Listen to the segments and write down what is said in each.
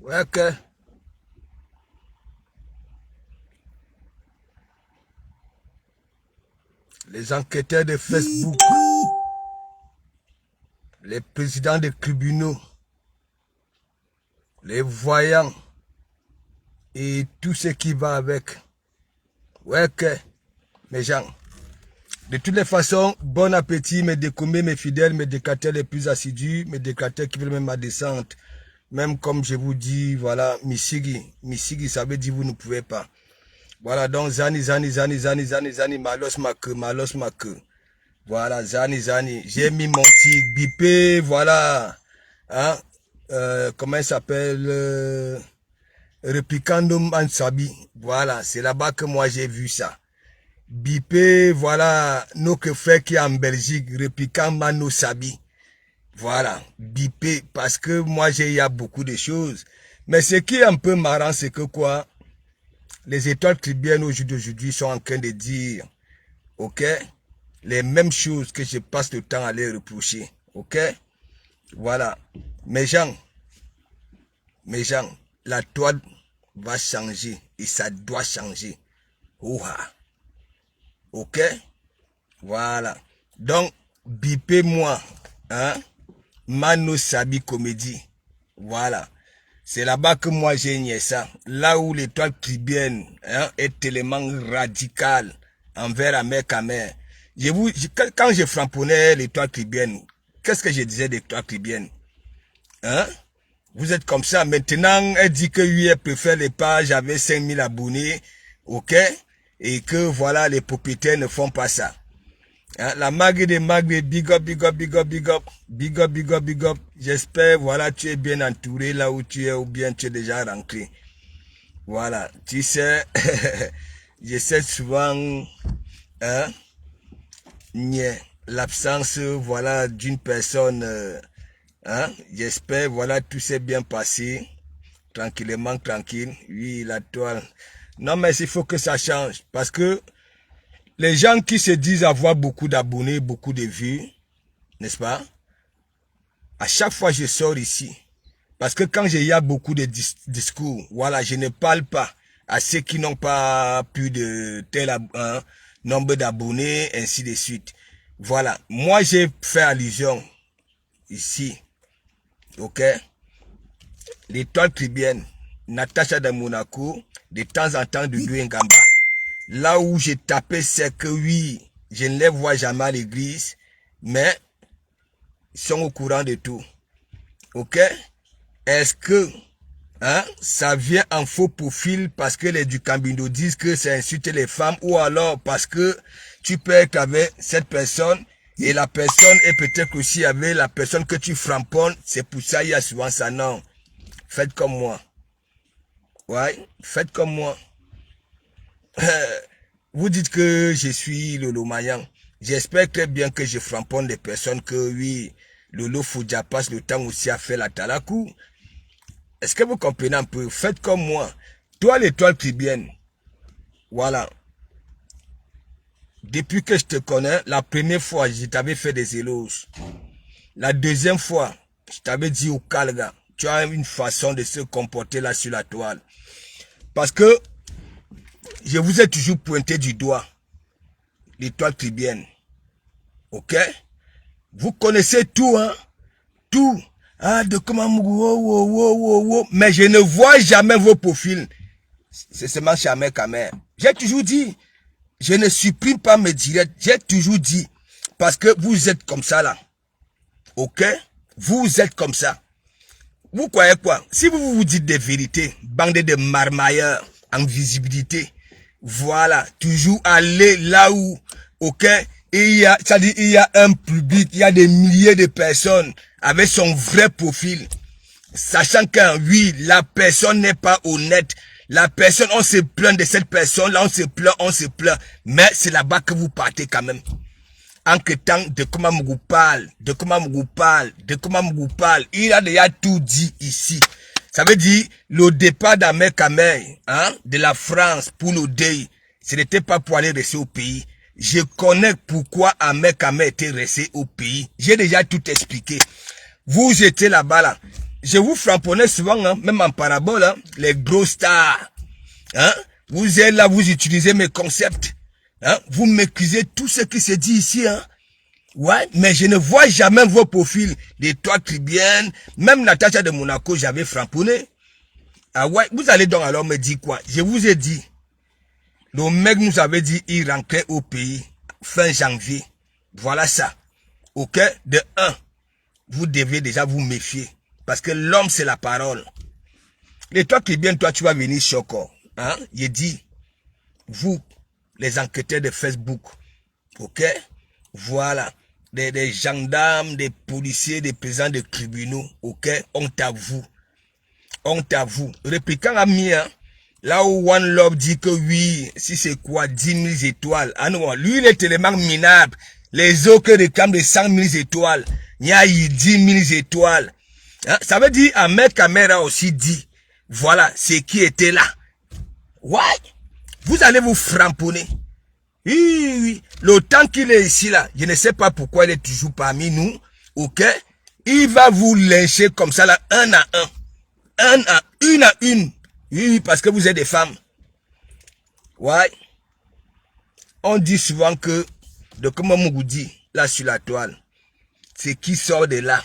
Ouais, que les enquêteurs de Facebook, les présidents des tribunaux, les voyants et tout ce qui va avec. Ouais, que mes gens. De toutes les façons, bon appétit, mes décombés, mes fidèles, mes décateurs les plus assidus, mes décateurs qui veulent même ma descente. Même comme je vous dis, voilà, Misigi, ça veut dire vous ne pouvez pas. Voilà, donc Zani, malos ma queue. Voilà, Zani, j'ai mis mon tigre, bipé, voilà. Hein, comment il s'appelle Replicandum Ansabi. Voilà, c'est là-bas que moi j'ai vu ça. Bipé, voilà, nos que fait qui est en Belgique, Replicant Mano Sabi. Voilà, bipé, parce que moi il y a beaucoup de choses. Mais ce qui est un peu marrant, c'est que quoi, les étoiles tribunales au jour d'aujourd'hui sont en train de dire, ok, les mêmes choses que je passe le temps à les reprocher, ok. Voilà, mes gens, la toile va changer et ça doit changer. Ouha. Ok? Voilà. Donc, bipez-moi, hein? Mano Sabi Comédie. Voilà. C'est là-bas que moi j'ai nié ça. Là où l'étoile tribienne hein, est tellement radicale envers la mère Kamer. Quand je frapponnais l'étoile tribienne, qu'est-ce que je disais d'étoile tribienne? Hein? Vous êtes comme ça. Maintenant, elle dit que lui, elle préfère les pages avec 5000 abonnés. Ok? Et que voilà, les propriétaires ne font pas ça. Hein? La mague des magues, big up. J'espère, voilà, tu es bien entouré là où tu es ou bien tu es déjà rentré. Voilà, tu sais, je sais souvent, hein, l'absence, voilà, d'une personne, hein, j'espère, voilà, tout s'est bien passé, tranquille, oui, la toile. Non, mais il faut que ça change, parce que les gens qui se disent avoir beaucoup d'abonnés, beaucoup de vues, n'est-ce pas? À chaque fois, je sors ici. Parce que quand il y a beaucoup de discours, voilà, je ne parle pas à ceux qui n'ont pas plus de tel nombre d'abonnés, ainsi de suite. Voilà, moi j'ai fait allusion ici, ok? L'étoile tribienne, Natacha de Monaco, de temps en temps de Douengamba. Là où j'ai tapé, c'est que oui, je ne les vois jamais à l'église, mais ils sont au courant de tout. Ok? Est-ce que hein, ça vient en faux profil parce que les Ducambino disent que ça insulte les femmes ou alors parce que tu peux être avec cette personne et la personne est peut-être aussi avec la personne que tu framponnes, c'est pour ça il y a souvent ça. Non, faites comme moi. Ouais, faites comme moi. Vous dites que je suis Lolo Mayan. J'espère très bien que je framponne des personnes que oui, Lolo Foudia passe le temps aussi à faire la talakou. Est-ce que vous comprenez un peu? Faites comme moi. Toi, l'étoile tribienne. Voilà. Depuis que je te connais, la première fois, je t'avais fait des éloges. La deuxième fois, je t'avais dit au calga, tu as une façon de se comporter là sur la toile. Parce que je vous ai toujours pointé du doigt l'étoile tribienne. Ok? Vous connaissez tout, hein? Tout. Ah, de comment... Mais je ne vois jamais vos profils. C'est seulement jamais Kamer. J'ai toujours dit, je ne supprime pas mes directs. J'ai toujours dit, parce que vous êtes comme ça là. Ok? Vous êtes comme ça. Vous croyez quoi? Si vous vous dites des vérités, bande de marmailleurs, en visibilité, voilà, toujours aller là où, ok, et il y a, c'est-à-dire, il y a un public, il y a des milliers de personnes avec son vrai profil, sachant que oui, la personne n'est pas honnête, la personne, on se plaint de cette personne, là on se plaint, mais c'est là-bas que vous partez quand même. En que temps de comment vous parle, il a déjà tout dit ici. Ça veut dire, le départ d'Ahmed Kamer, hein, de la France pour l'ODEI, ce n'était pas pour aller rester au pays. Je connais pourquoi Ahmed Kamer était resté au pays. J'ai déjà tout expliqué. Vous étiez là-bas, là. je vous frapponnais souvent, hein, même en parabole, hein, les gros stars. Hein, vous êtes là, vous utilisez mes concepts. Hein, vous maîtrisez tout ce qui se dit ici. Hein. Ouais, mais je ne vois jamais vos profils. De toi, Tribienne, même Natacha de Monaco, j'avais framponné. Ah ouais, vous allez donc alors me dire quoi? Je vous ai dit. Le mec nous avait dit il rentrait au pays fin janvier. Voilà ça. Ok? De 1, vous devez déjà vous méfier. Parce que l'homme, c'est la parole. Et toi, Tribienne, toi, tu vas venir choquant. Hein? Il dit, vous, les enquêteurs de Facebook, ok? Voilà. Des gendarmes, des policiers, des présidents de tribunaux, ok? Honte à vous. Honte à vous. Répliquant à Mia, là où One Love dit que oui, si c'est quoi, 10 000 étoiles. Ah non, lui, il est tellement minable. Les autres réclament de 100 000 étoiles. Il y a eu 10 000 étoiles. Hein? Ça veut dire, Ahmed Kamer a aussi dit, voilà, c'est qui était là. Ouais. Vous allez vous framponner. Oui, oui. Le temps qu'il est ici, là, je ne sais pas pourquoi il est toujours parmi nous. Ok? Il va vous lyncher comme ça, là, un à un. Une à une. Oui, parce que vous êtes des femmes. Ouais. On dit souvent que, de comme on vous dit, là sur la toile, c'est qui sort de là,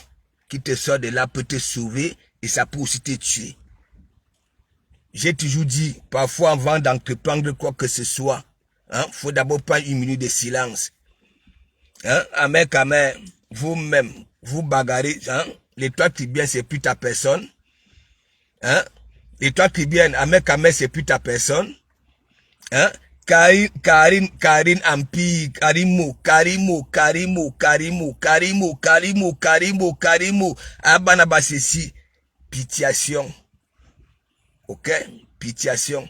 qui te sort de là peut te sauver et ça peut aussi te tuer. J'ai toujours dit, parfois avant d'entreprendre quoi que ce soit, hein, faut d'abord prendre une minute de silence. Hein, Ahmed Kamer, vous-même, vous bagarrez, hein, les toi qui bien, c'est plus ta personne. Hein, les toi qui bien, Ahmed Kamer, c'est plus ta personne. Hein, Karine Ampi, Karimo, Abanabasesi, pitiation. Ok, pitiation.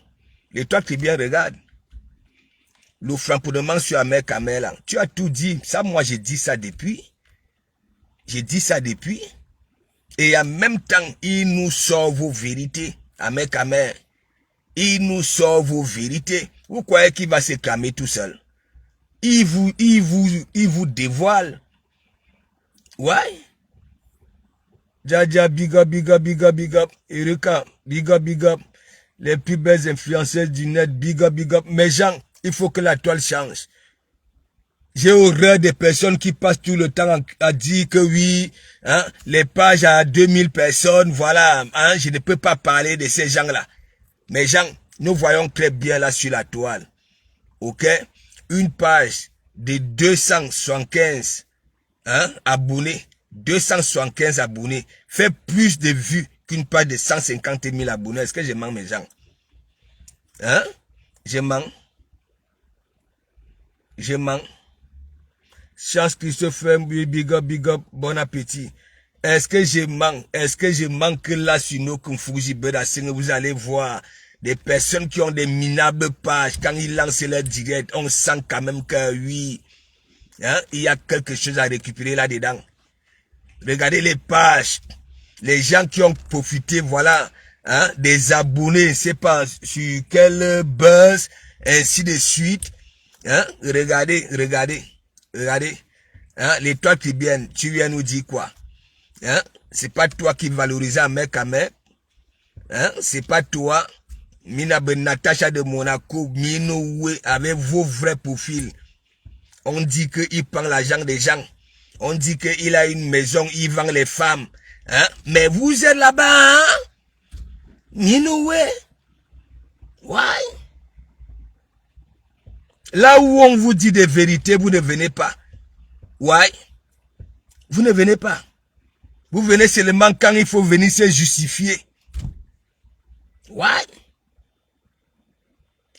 Et toi qui bien regarde. Le framponnement sur Ahmed Kamer là. Tu as tout dit. Ça, moi, j'ai dit ça depuis. J'ai dit ça depuis. Et en même temps, il nous sort vos vérités. Ahmed Kamer. Il nous sort vos vérités. Vous croyez qu'il va se calmer tout seul? Il vous dévoile. Ouais. Jaja, big up, big up, big up, big up. Erika, big up, big up. Les plus belles influenceuses du net, big up, big up. Mes gens, il faut que la toile change. J'ai horreur des personnes qui passent tout le temps à dire que oui, hein, les pages à 2000 personnes, voilà, hein, je ne peux pas parler de ces gens-là. Mes gens, nous voyons très bien là sur la toile. Ok? Une page de 275 hein, abonnés. 275 abonnés fait plus de vues qu'une page de 150 000 abonnés. Est-ce que je mens, mes gens? Hein? Je mens. Je mens. Chance Christopher, big up, bon appétit. Est-ce que je mens? Est-ce que je mens que là, sur nos Kumfuji Bedasing, vous allez voir des personnes qui ont des minables pages. Quand ils lancent leur direct, on sent quand même que oui, hein, il y a quelque chose à récupérer là-dedans. Regardez les pages, les gens qui ont profité, voilà, hein, des abonnés, c'est pas sur quel buzz, ainsi de suite. Hein, regardez, hein, les toi qui viennent, tu viens nous dire quoi? Hein, c'est pas toi qui valorise Ahmed Kamer. Hein, c'est pas toi. Mina Ben Natacha de Monaco, Minoué, avec vos vrais profils. On dit qu'il prend l'argent des gens. On dit qu'il a une maison, il vend les femmes. Hein? Mais vous êtes là-bas, hein? Minoué. Ouais. Là où on vous dit des vérités, vous ne venez pas. Ouais. Vous ne venez pas. Vous venez seulement quand il faut venir se justifier. Ouais.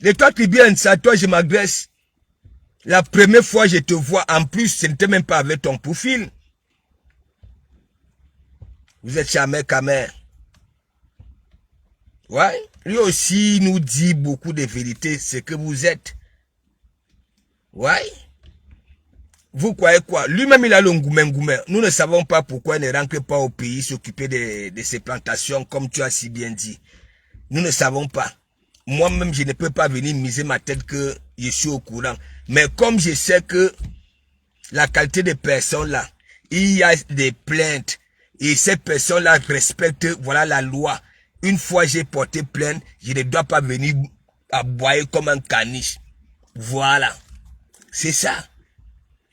Et toi qui viens, c'est à toi je m'agresse. La première fois je te vois, en plus, ce n'était même pas avec ton profil. Vous êtes Ahmed Kamer. Ouais. Lui aussi nous dit beaucoup de vérités, ce que vous êtes. Ouais. Vous croyez quoi? Lui-même il a le ngoumé. Nous ne savons pas pourquoi il ne rentre pas au pays s'occuper de ses plantations, comme tu as si bien dit. Nous ne savons pas. Moi-même, je ne peux pas venir miser ma tête que je suis au courant. Mais comme je sais que la qualité des personnes là, il y a des plaintes, et ces personnes-là respectent, voilà, la loi. Une fois j'ai porté plainte, je ne dois pas venir aboyer comme un caniche. Voilà. C'est ça.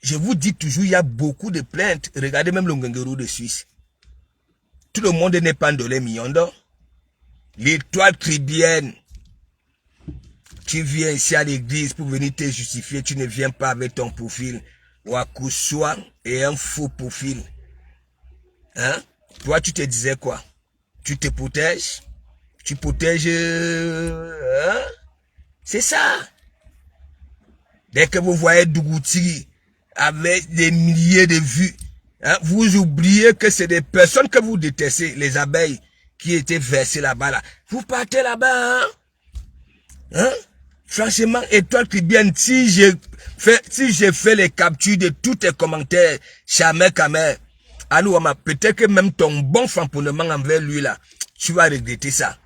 Je vous dis toujours, il y a beaucoup de plaintes. Regardez même le Ngengero de Suisse. Tout le monde n'est pas dans les millions d'or. L'étoile tribienne. Tu viens ici à l'église pour venir te justifier. Tu ne viens pas avec ton profil. Ou à coup soit et un faux profil. Hein? Toi, tu te disais quoi? Tu te protèges? Tu protèges... Hein? C'est ça. Dès que vous voyez Dougouti avec des milliers de vues, hein, vous oubliez que c'est des personnes que vous détestez, les abeilles qui étaient versées là-bas. Là. Vous partez là-bas. Hein? Hein? Franchement, étoile tribienne, si j'ai fait les captures de tous tes commentaires, jamais Kamer, alors peut-être que même ton bon famponnement envers lui là, tu vas regretter ça.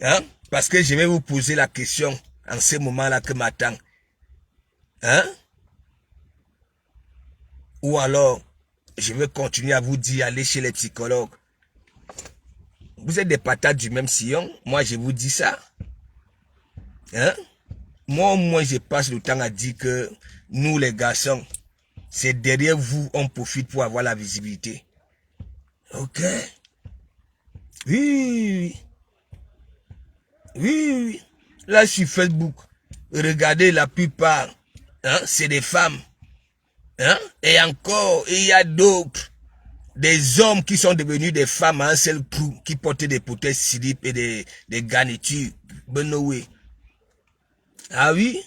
Hein? Parce que je vais vous poser la question en ce moment-là que m'attend. Hein? Ou alors, je vais continuer à vous dire, allez chez les psychologues. Vous êtes des patates du même sillon, moi je vous dis ça. Hein? Moi, je passe le temps à dire que nous les garçons, c'est derrière vous, on profite pour avoir la visibilité. Ok? Oui. Oui. Là, sur Facebook, regardez la plupart, hein, c'est des femmes. Hein? Et encore, il y a d'autres. Des hommes qui sont devenus des femmes à un seul coup, qui portaient des protèges slip et des garnitures. Benoît. Ah oui?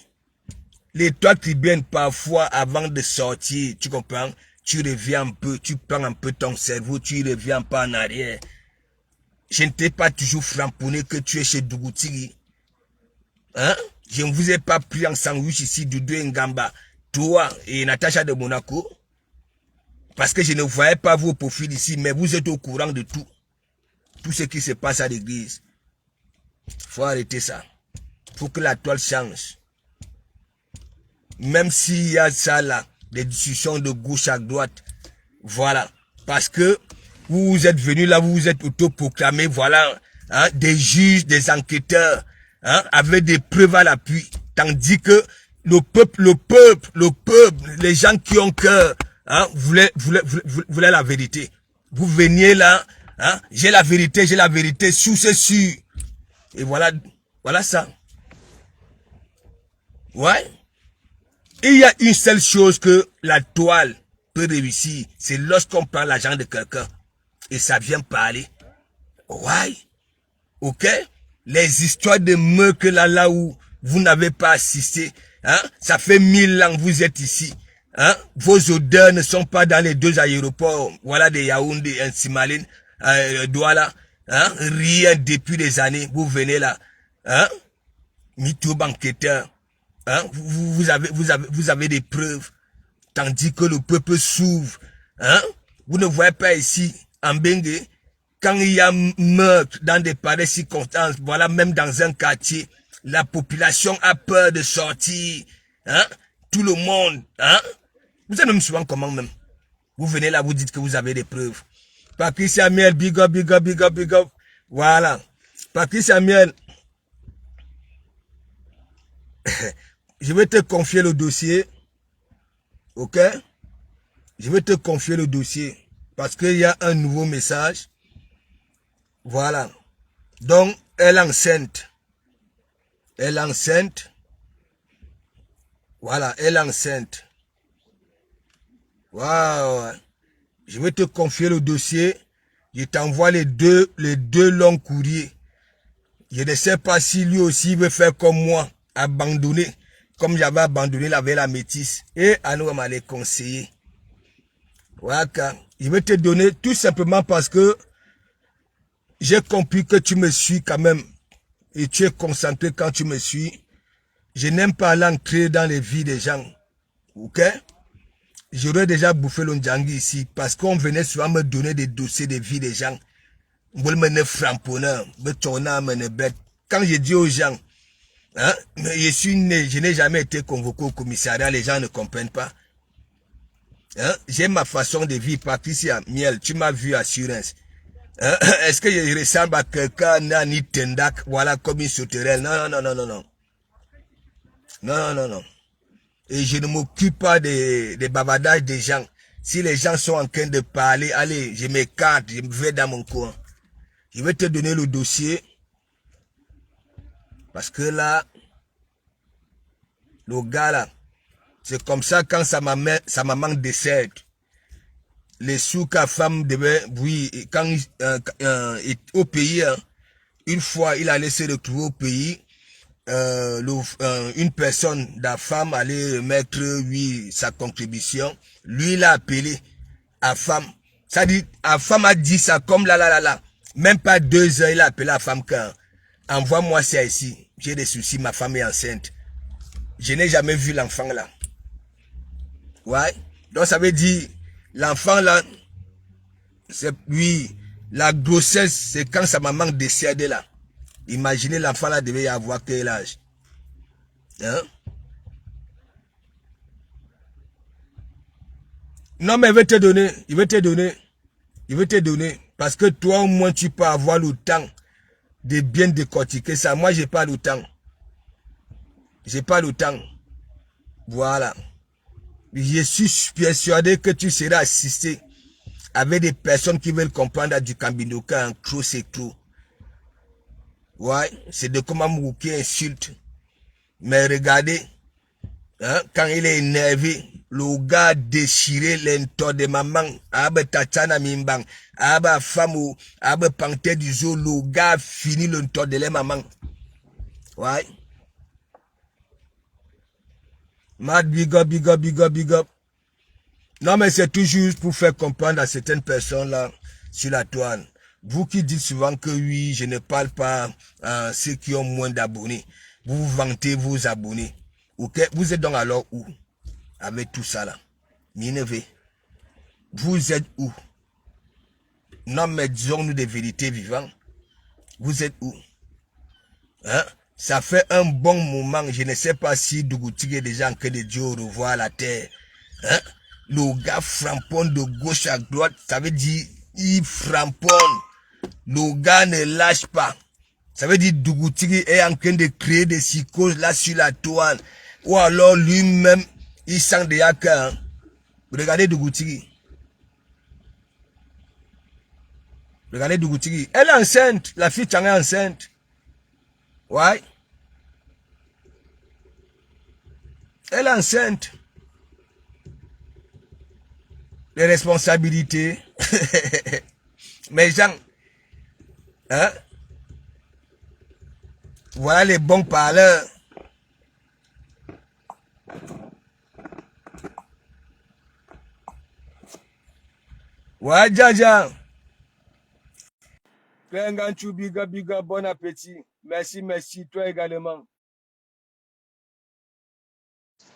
L'étoile tribienne, parfois, avant de sortir, tu comprends? Tu reviens un peu, tu prends un peu ton cerveau, tu reviens pas en arrière. Je ne t'ai pas toujours framponné que tu es chez Dougouti. Hein? Je ne vous ai pas pris en sandwich ici, Doudou Ngamba, toi et Natacha de Monaco. Parce que je ne voyais pas vos profils ici, mais vous êtes au courant de tout. Tout ce qui se passe à l'église. Faut arrêter ça. Faut que la toile change. Même s'il y a ça là, des discussions de gauche à droite. Voilà. Parce que vous êtes venus là, vous vous êtes autoproclamés, voilà, hein, des juges, des enquêteurs, hein, avec des preuves à l'appui. Tandis que le peuple, les gens qui ont cœur, hein, voulaient la vérité. Vous veniez là, hein, j'ai la vérité, sous c'est sûr. Et voilà ça. Ouais. Il y a une seule chose que la toile peut réussir, c'est lorsqu'on prend l'argent de quelqu'un et ça vient parler. Ouais. Ok? Les histoires de meurtres là où vous n'avez pas assisté, hein? Ça fait 1000 ans que vous êtes ici. Hein? Vos odeurs ne sont pas dans les deux aéroports, voilà, de Yaoundé et Simaline, Douala. Hein? Rien depuis des années, vous venez là. Hein? Mytho banqueteur. Hein? Vous avez des preuves. Tandis que le peuple s'ouvre. Hein? Vous ne voyez pas ici, en Bengue, quand il y a meurtre dans des pareilles circonstances, voilà, même dans un quartier, la population a peur de sortir. Hein? Tout le monde. Hein? Vous êtes même souvent comment même. Vous venez là, vous dites que vous avez des preuves. Patrice Samuel, big up. Voilà. Patrice Samuel. Je vais te confier le dossier. Ok? Je vais te confier le dossier. Parce qu'il y a un nouveau message. Voilà. Donc, elle est enceinte. Voilà, elle est enceinte. Waouh. Je vais te confier le dossier. Je t'envoie les deux longs courriers. Je ne sais pas si lui aussi veut faire comme moi. Abandonner. Comme j'avais abandonné la métisse. Et à nous, on m'a les conseiller. Voilà. Je vais te donner tout simplement parce que j'ai compris que tu me suis quand même. Et tu es concentré quand tu me suis. Je n'aime pas l'entrer dans les vies des gens. Ok? J'aurais déjà bouffé le Ndjangi ici. Parce qu'on venait souvent me donner des dossiers de vie des gens. Quand je dis aux gens, hein, je suis né, je n'ai jamais été convoqué au commissariat, les gens ne comprennent pas. Hein? J'ai ma façon de vivre. Patricia Miel, tu m'as vu Assurance. Hein? Est-ce que je ressemble à quelqu'un Nani Tendak, voilà, comme une sauterelle? Non, non, non, non, non. Non, non, non. Et je ne m'occupe pas des bavardages des gens. Si les gens sont en train de parler, allez, je m'écarte, je vais dans mon coin. Je vais te donner le dossier. Parce que là, le gars là, c'est comme ça quand sa maman décède. Les sous qu'à femme devait, oui, quand au pays, hein, une fois il allait se retrouver au pays, une personne, la femme allait mettre, oui, sa contribution. Lui, il a appelé à femme. Ça dit, la femme a dit ça comme là. Même pas 2 heures, il a appelé la femme quand, envoie-moi ça ici. J'ai des soucis, ma femme est enceinte. Je n'ai jamais vu l'enfant là. Ouais. Donc ça veut dire, l'enfant là, c'est, oui, la grossesse, c'est quand sa maman décède là. Imaginez l'enfant là devait avoir quel âge. Hein? Non, mais il veut te donner, il veut te donner, il veut te donner. Parce que toi, au moins, tu peux avoir le temps de bien décortiquer ça. Moi, j'ai pas le temps. J'ai pas le temps. Voilà. Je suis persuadé que tu seras assisté avec des personnes qui veulent comprendre du Kambinuka en trop c'est trop. Ouais, c'est de comment Mouki insulte. Mais regardez, hein, quand il est énervé, le gars déchiré l'entor de maman, abe tatana mimbang, abe femme ou abe panté du zoo, le gars finit l'entor de la maman. Ouais. Mad big up, big up, big up, big up. Non, mais c'est toujours pour faire comprendre à certaines personnes là, sur la toile. Vous qui dites souvent que oui, je ne parle pas à ceux qui ont moins d'abonnés. Vous vous vantez vos abonnés. Ok, vous êtes donc alors où? Avec tout ça là. Minervé. Vous êtes où? Non, mais disons-nous des vérités vivantes. Vous êtes où? Hein? Ça fait un bon moment. Je ne sais pas si Dougoutig est déjà en train de dire au revoir à la terre. Hein? Le gars framponne de gauche à droite. Ça veut dire il framponne. Le gars ne lâche pas. Ça veut dire Dougoutig est en train de créer des psychoses là sur la toile. Ou alors lui-même, il sent déjà que... Hein? Regardez Dougoutig. Regardez Dougoutig. Elle est enceinte. La fille Tchang est enceinte. Ouais. Elle est enceinte. Les responsabilités. Mais gens, hein? Voilà les bons parleurs. Ouais, Dja. Penganchou, biga, biga, bon appétit. Merci, merci, toi également.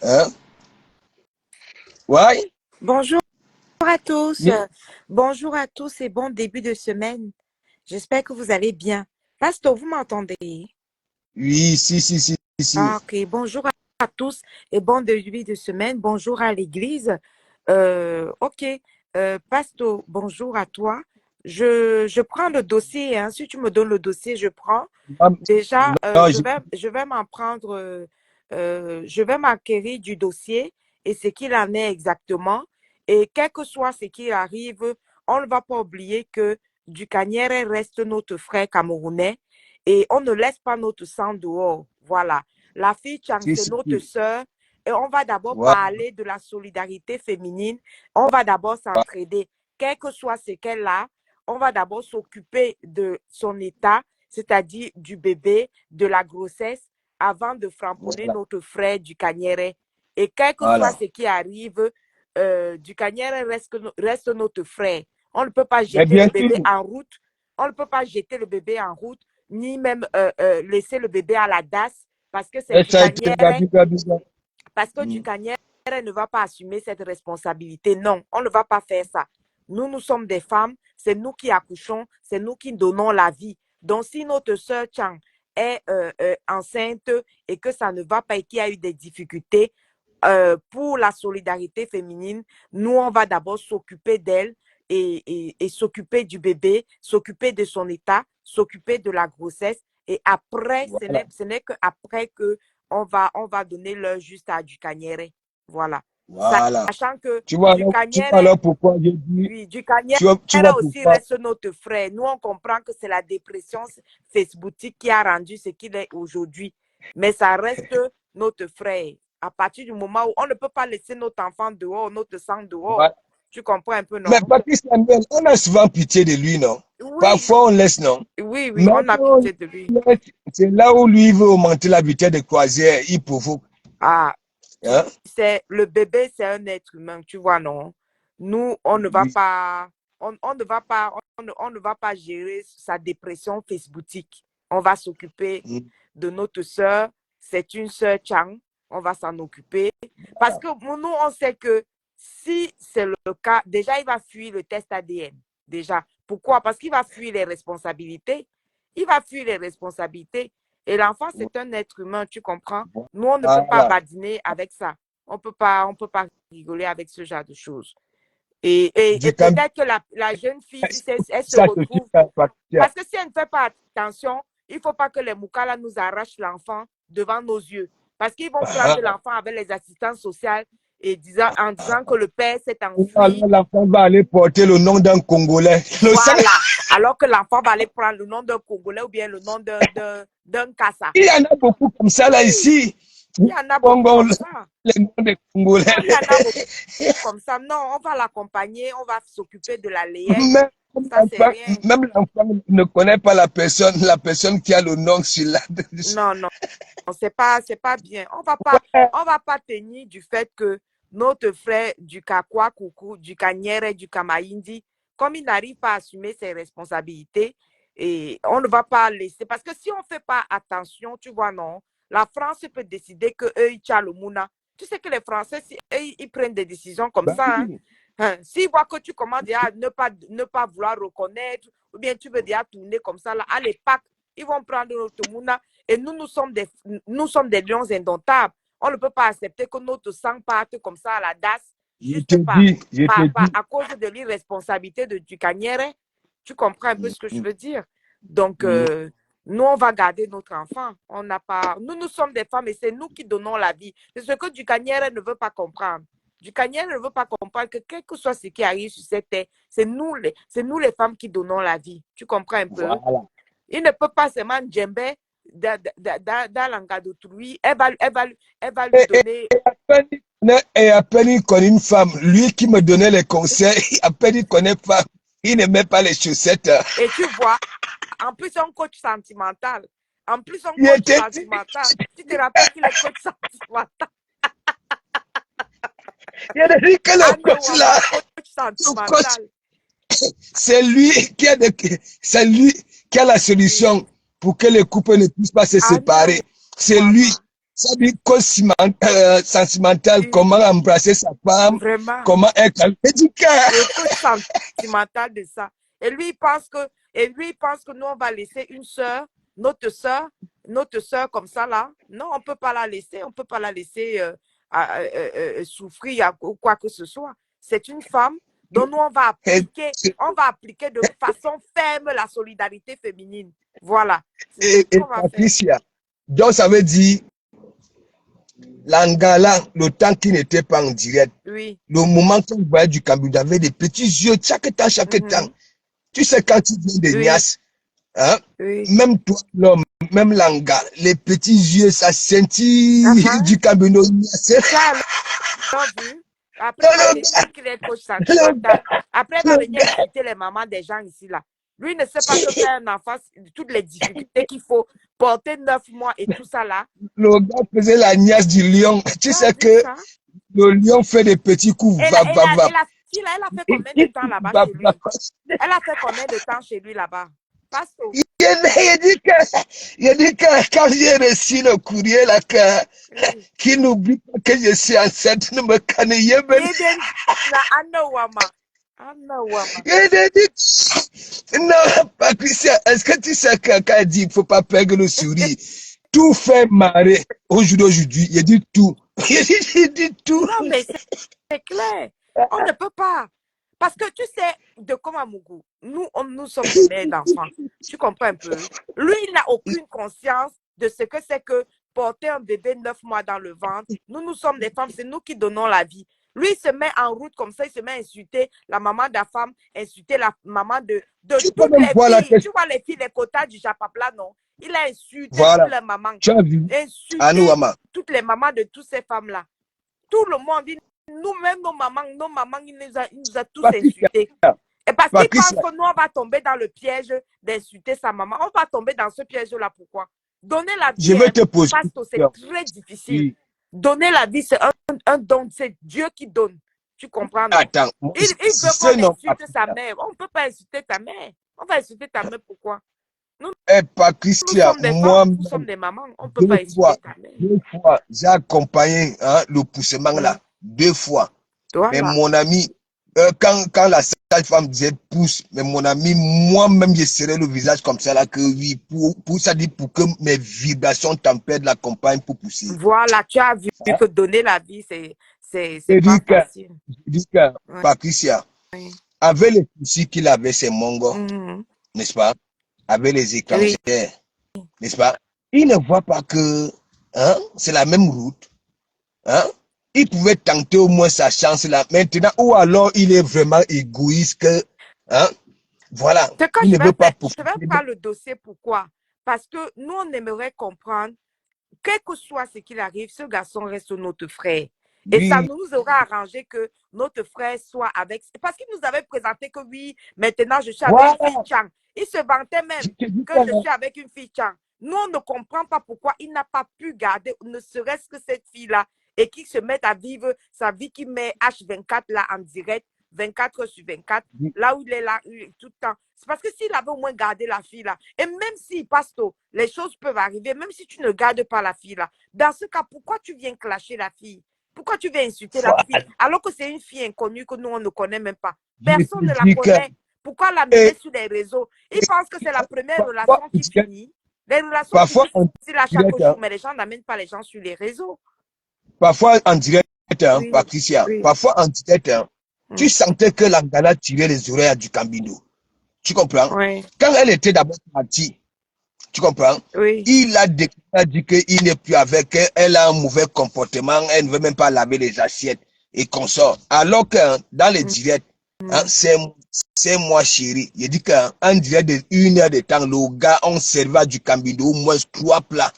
Hein? Ouais? Bonjour à tous. Oui, Bonjour à tous et bon début de semaine. J'espère que vous allez bien. Pasteur, vous m'entendez? oui, si. Ah, ok. Bonjour à tous et bon début de semaine. Bonjour à l'église. Ok. Pasteur, bonjour à toi. Je prends le dossier, hein. Si tu me donnes le dossier, je prends. Non, Déjà, non, je vais m'en prendre, je vais m'acquérir du dossier et ce qu'il en est exactement. Et quel que soit ce qui arrive, on ne va pas oublier que Dukaniere reste notre frère camerounais et on ne laisse pas notre sang dehors. Voilà. La fille Chang, c'est notre si. sœur. Et on va d'abord Ouais, parler de la solidarité féminine. On va d'abord s'entraider. Quel que soit ce qu'elle a, on va d'abord s'occuper de son état, c'est-à-dire du bébé, de la grossesse, avant de framponner voilà, notre frère du Cagneret. Et quel que soit voilà. ce qui arrive, du Cagneret reste notre frère. On ne peut pas Mais jeter le bien bébé sûr, en route. On ne peut pas jeter le bébé en route, ni même laisser le bébé à la DAS parce que c'est et du ça a été Cagneret biga. parce que Dukanière ne va pas assumer cette responsabilité. Non, on ne va pas faire ça. Nous sommes des femmes, c'est nous qui accouchons, c'est nous qui donnons la vie. Donc, si notre sœur Chang est enceinte et que ça ne va pas et qu'il y a eu des difficultés, pour la solidarité féminine, nous, on va d'abord s'occuper d'elle et s'occuper du bébé, s'occuper de son état, s'occuper de la grossesse. Et après, Voilà. ce n'est qu'après que on va donner l'heure juste à du Cagneret. Voilà. Voilà. Sachant que du Tu vois Cagneret, alors pourquoi je dis, oui, du Cagneret tu vois aussi pourquoi, reste notre frère. Nous, on comprend que c'est la dépression facebookique qui a rendu ce qu'il est aujourd'hui. Mais ça reste notre frère. À partir du moment où on ne peut pas laisser notre enfant dehors, notre sang dehors. voilà. Tu comprends un peu, Mais non? Patrice Samuel, on a souvent pitié de lui, non? Oui, Parfois, on laisse, non? oui, oui, Mais on a quand on pitié de lui. laisse, c'est là où lui veut augmenter la vitesse de croisière, il provoque. Ah, tu Hein? sais, le bébé, c'est un être humain, tu vois, non? Nous, on ne va Oui. pas, on ne va pas, on ne va pas gérer sa dépression facebookique. On va s'occuper Mm. de notre sœur. C'est une sœur Chang. On va s'en occuper. Parce que nous, on sait que si c'est le cas, déjà, il va fuir le test ADN. Déjà. Pourquoi? Parce qu'il va fuir les responsabilités. Il va fuir les responsabilités. Et l'enfant, c'est un être humain, tu comprends? Nous, on ne peut pas Voilà. badiner avec ça. On peut pas rigoler avec ce genre de choses. Du Et Cameroun, peut-être que la jeune fille, si elle se ça te tue, retrouve, Patricia. parce que si elle ne fait pas attention, il ne faut pas que les Moukala nous arrachent l'enfant devant nos yeux. Parce qu'ils vont prendre Ah, l'enfant avec les assistantes sociales et en disant que le père s'est alors enfui. l'enfant va aller porter le nom d'un Congolais. Le sang, Voilà. Alors que l'enfant va aller prendre le nom d'un Congolais ou bien le nom d'un Kassa. il y en a beaucoup comme ça là Oui, ici. il y en a beaucoup Congo, comme ça. les noms des Congolais. Non, il y en a beaucoup comme ça. Non, on va l'accompagner, on va s'occuper de la layette. Même Ça, c'est rien. même l'enfant ne connaît pas la personne qui a le nom sur la. Non, non, c'est pas bien. Ouais. On va pas tenir du fait que notre frère du Kakwa Coucou, du Kanyere, du Kamaïndi, comme il n'arrive pas à assumer ses responsabilités, et on ne va pas laisser. Parce que si on ne fait pas attention, tu vois, non, la France peut décider que eux, ils tirent le mouna. Tu sais que les Français, si eux, ils prennent des décisions comme Ben ça, hein, oui. hein, s'ils voient que tu commences à ne pas vouloir reconnaître, ou bien tu veux déjà tourner comme ça, là, à l'époque, ils vont prendre notre mouna. Et nous sommes des lions indomptables. On ne peut pas accepter que notre sang parte comme ça à la DAS, juste Je te dis. à cause de l'irresponsabilité du Cagnère. Tu comprends un peu ce que je veux dire? Donc, nous, on va garder notre enfant. On n'a pas... Nous sommes des femmes et c'est nous qui donnons la vie. C'est ce que du Cagnère ne veut pas comprendre. Du Cagnère ne veut pas comprendre que quel que soit ce qui arrive sur cette terre, c'est nous les femmes qui donnons la vie. Tu comprends un peu? Voilà. Il ne peut pas seulement djember dans l'anga d'autrui. Elle va lui Et donner. à peine il connaît une femme, lui qui me donnait les conseils, à peine il connaît pas, il ne met pas les chaussettes. Et tu vois, en plus, un coach sentimental. En plus, un Il coach était dit, sentimental. Tu te rappelles qu'il est coach sentimental. il a dit que le Anne coach là, Wama, coach le coach, sentimental. c'est lui qui a c'est lui qui a la Oui. solution pour que les couples ne puissent pas se Anne séparer. C'est lui. Wama. Ça dit coach sentimental, comment Oui. embrasser sa femme, Vraiment. comment être médical. Le coach sentimental de ça. Et lui, il pense que nous, on va laisser une sœur, notre sœur, notre sœur comme ça, là. Non, on ne peut pas la laisser. On ne peut pas la laisser souffrir ou quoi que ce soit. C'est une femme dont nous, Et, on va appliquer de façon ferme la solidarité féminine. Voilà. C'est ce qu'on va faire. Patricia, donc ça veut dire l'Angala, le temps qui n'était pas en direct, Oui. le moment qu'on voyait du Cameroun avait des petits yeux chaque temps. Mhm. Tu sais, quand tu viens de Oui. Nias, hein, Oui. même toi, l'homme, même l'Anga, les petits yeux, ça scintille Uh-huh. du Cameroun. Tu as alors vu. Après, il va venir dire qu'il est coach sentimental. Après, il va venir insulter les mamans des gens ici, là. Lui il ne sait pas que faire un enfant, toutes les difficultés qu'il faut, porter 9 mois et tout ça, là. Le gars faisait la niasse du lion. Tu Tu as sais vu que ça? le lion fait des petits coups, Et la fille, là, elle a fait combien de temps là-bas chez lui? Elle a fait combien de temps chez lui là-bas? Pasto. Il a dit que quand j'ai reçu le courrier là, Oui. qu'il n'oublie pas que je suis enceinte, ne me canne ben. Yeden na Anna Wama. Anna Wama. Il a dit, non, Patricia, est-ce que tu sais que quand il dit qu'il ne faut pas perdre le sourire, tout fait marrer aujourd'hui, il dit tout. J'ai dit tout. Non, mais c'est clair. On ne peut pas. Parce que tu sais, de Komamougou, nous sommes des mères d'enfants. Tu comprends un peu? Lui, il n'a aucune conscience de ce que c'est que porter un bébé 9 mois dans le ventre. Nous sommes des femmes, c'est nous qui donnons la vie. Lui, il se met en route comme ça, il se met à insulter la maman de la femme, insulter la maman de Tu peux toutes même les voir la filles. tête. Tu vois les filles, les quotas du Japapla, non? Il a insulté toutes Voilà. les mamans. Tu as vu? Insulté Anouama. toutes les mamans de toutes ces femmes-là. Tout le monde, nous-mêmes, nos mamans, il nous a tous Patricia. insultés. Et parce qu'il pense Patricia. que nous, on va tomber dans le piège d'insulter sa maman. On va tomber dans ce piège-là. Pourquoi? Donner la Je vie, vais hein, te poser une Pasto, c'est question. très difficile. Oui. Donner la vie, c'est un don. C'est Dieu qui donne. Tu comprends, non? Attends. Il veut C'est qu'on non, insulte sa Patricia. mère. On ne peut pas insulter ta mère. On va insulter ta mère, pourquoi? Nous, Eh, nous Patricia, sommes des femmes, nous sommes moi-même, des mamans. On ne peut pas insulter ta mère. deux fois, j'ai accompagné le poussement là. 2 fois. Mais Voilà. mon ami, quand la sage-femme disait pousse, mais mon ami, moi-même, je serrais le visage comme ça là, que oui, ça dit pour que mes vibrations tempêtent la campagne pour pousser. Voilà, tu as vu Hein? que donner la vie, c'est Je pas dis que, facile. Ouais. Patricia, Oui. avec les soucis qu'il avait, ses mongos, Mhm. n'est-ce pas? Avec les Oui. étrangers, n'est-ce pas? Il ne voit pas que c'est la même route. Hein? Il pouvait tenter au moins sa chance là maintenant, ou alors il est vraiment égoïste que, hein? Voilà, Ce que il ne veut pas je vais profiter. faire le dossier. Pourquoi? Parce que nous, on aimerait comprendre, quel que soit ce qu'il arrive, ce garçon reste notre frère. Et ça Oui, nous aura arrangé que notre frère soit avec... Parce qu'il nous avait présenté que oui, maintenant je suis avec une fille voilà, Chang. Il se vantait je même te dis que ça, je hein. suis avec une fille Chang. Nous, on ne comprend pas pourquoi il n'a pas pu garder ne serait-ce que cette fille-là et qu'il se mette à vivre sa vie qui met H24 là en direct, 24 heures sur 24, là où il est là tout le temps. C'est parce que s'il avait au moins gardé la fille là, et même s'il passe tôt, les choses peuvent arriver, même si tu ne gardes pas la fille là. Dans ce cas, pourquoi tu viens clasher la fille? Pourquoi tu viens insulter la fille Voilà, alors que c'est une fille inconnue que nous, on ne connaît même pas? je te Personne ne la dis que, connaît. Pourquoi l'amener et, sur les réseaux? Il pense que c'est la première parfois, relation qui finit. Les relations parfois finissent en à chaque direct, hein, jour, mais les gens n'amènent pas les gens sur les réseaux. parfois en direct, hein, Oui, Patricia, oui. parfois en direct, hein, tu sentais que l'Angala tirait les oreilles à du Cambindo. Tu comprends? Oui, Quand elle était d'abord partie, tu comprends? oui. Il a dit qu'il n'est plus avec elle, elle a un mauvais comportement, elle ne veut même pas laver les assiettes et consort. Alors que dans les directs, c'est moi chérie. Il dit qu'un direct de 1 heure de temps, le gars, on servait du cambindo au moins 3 plats.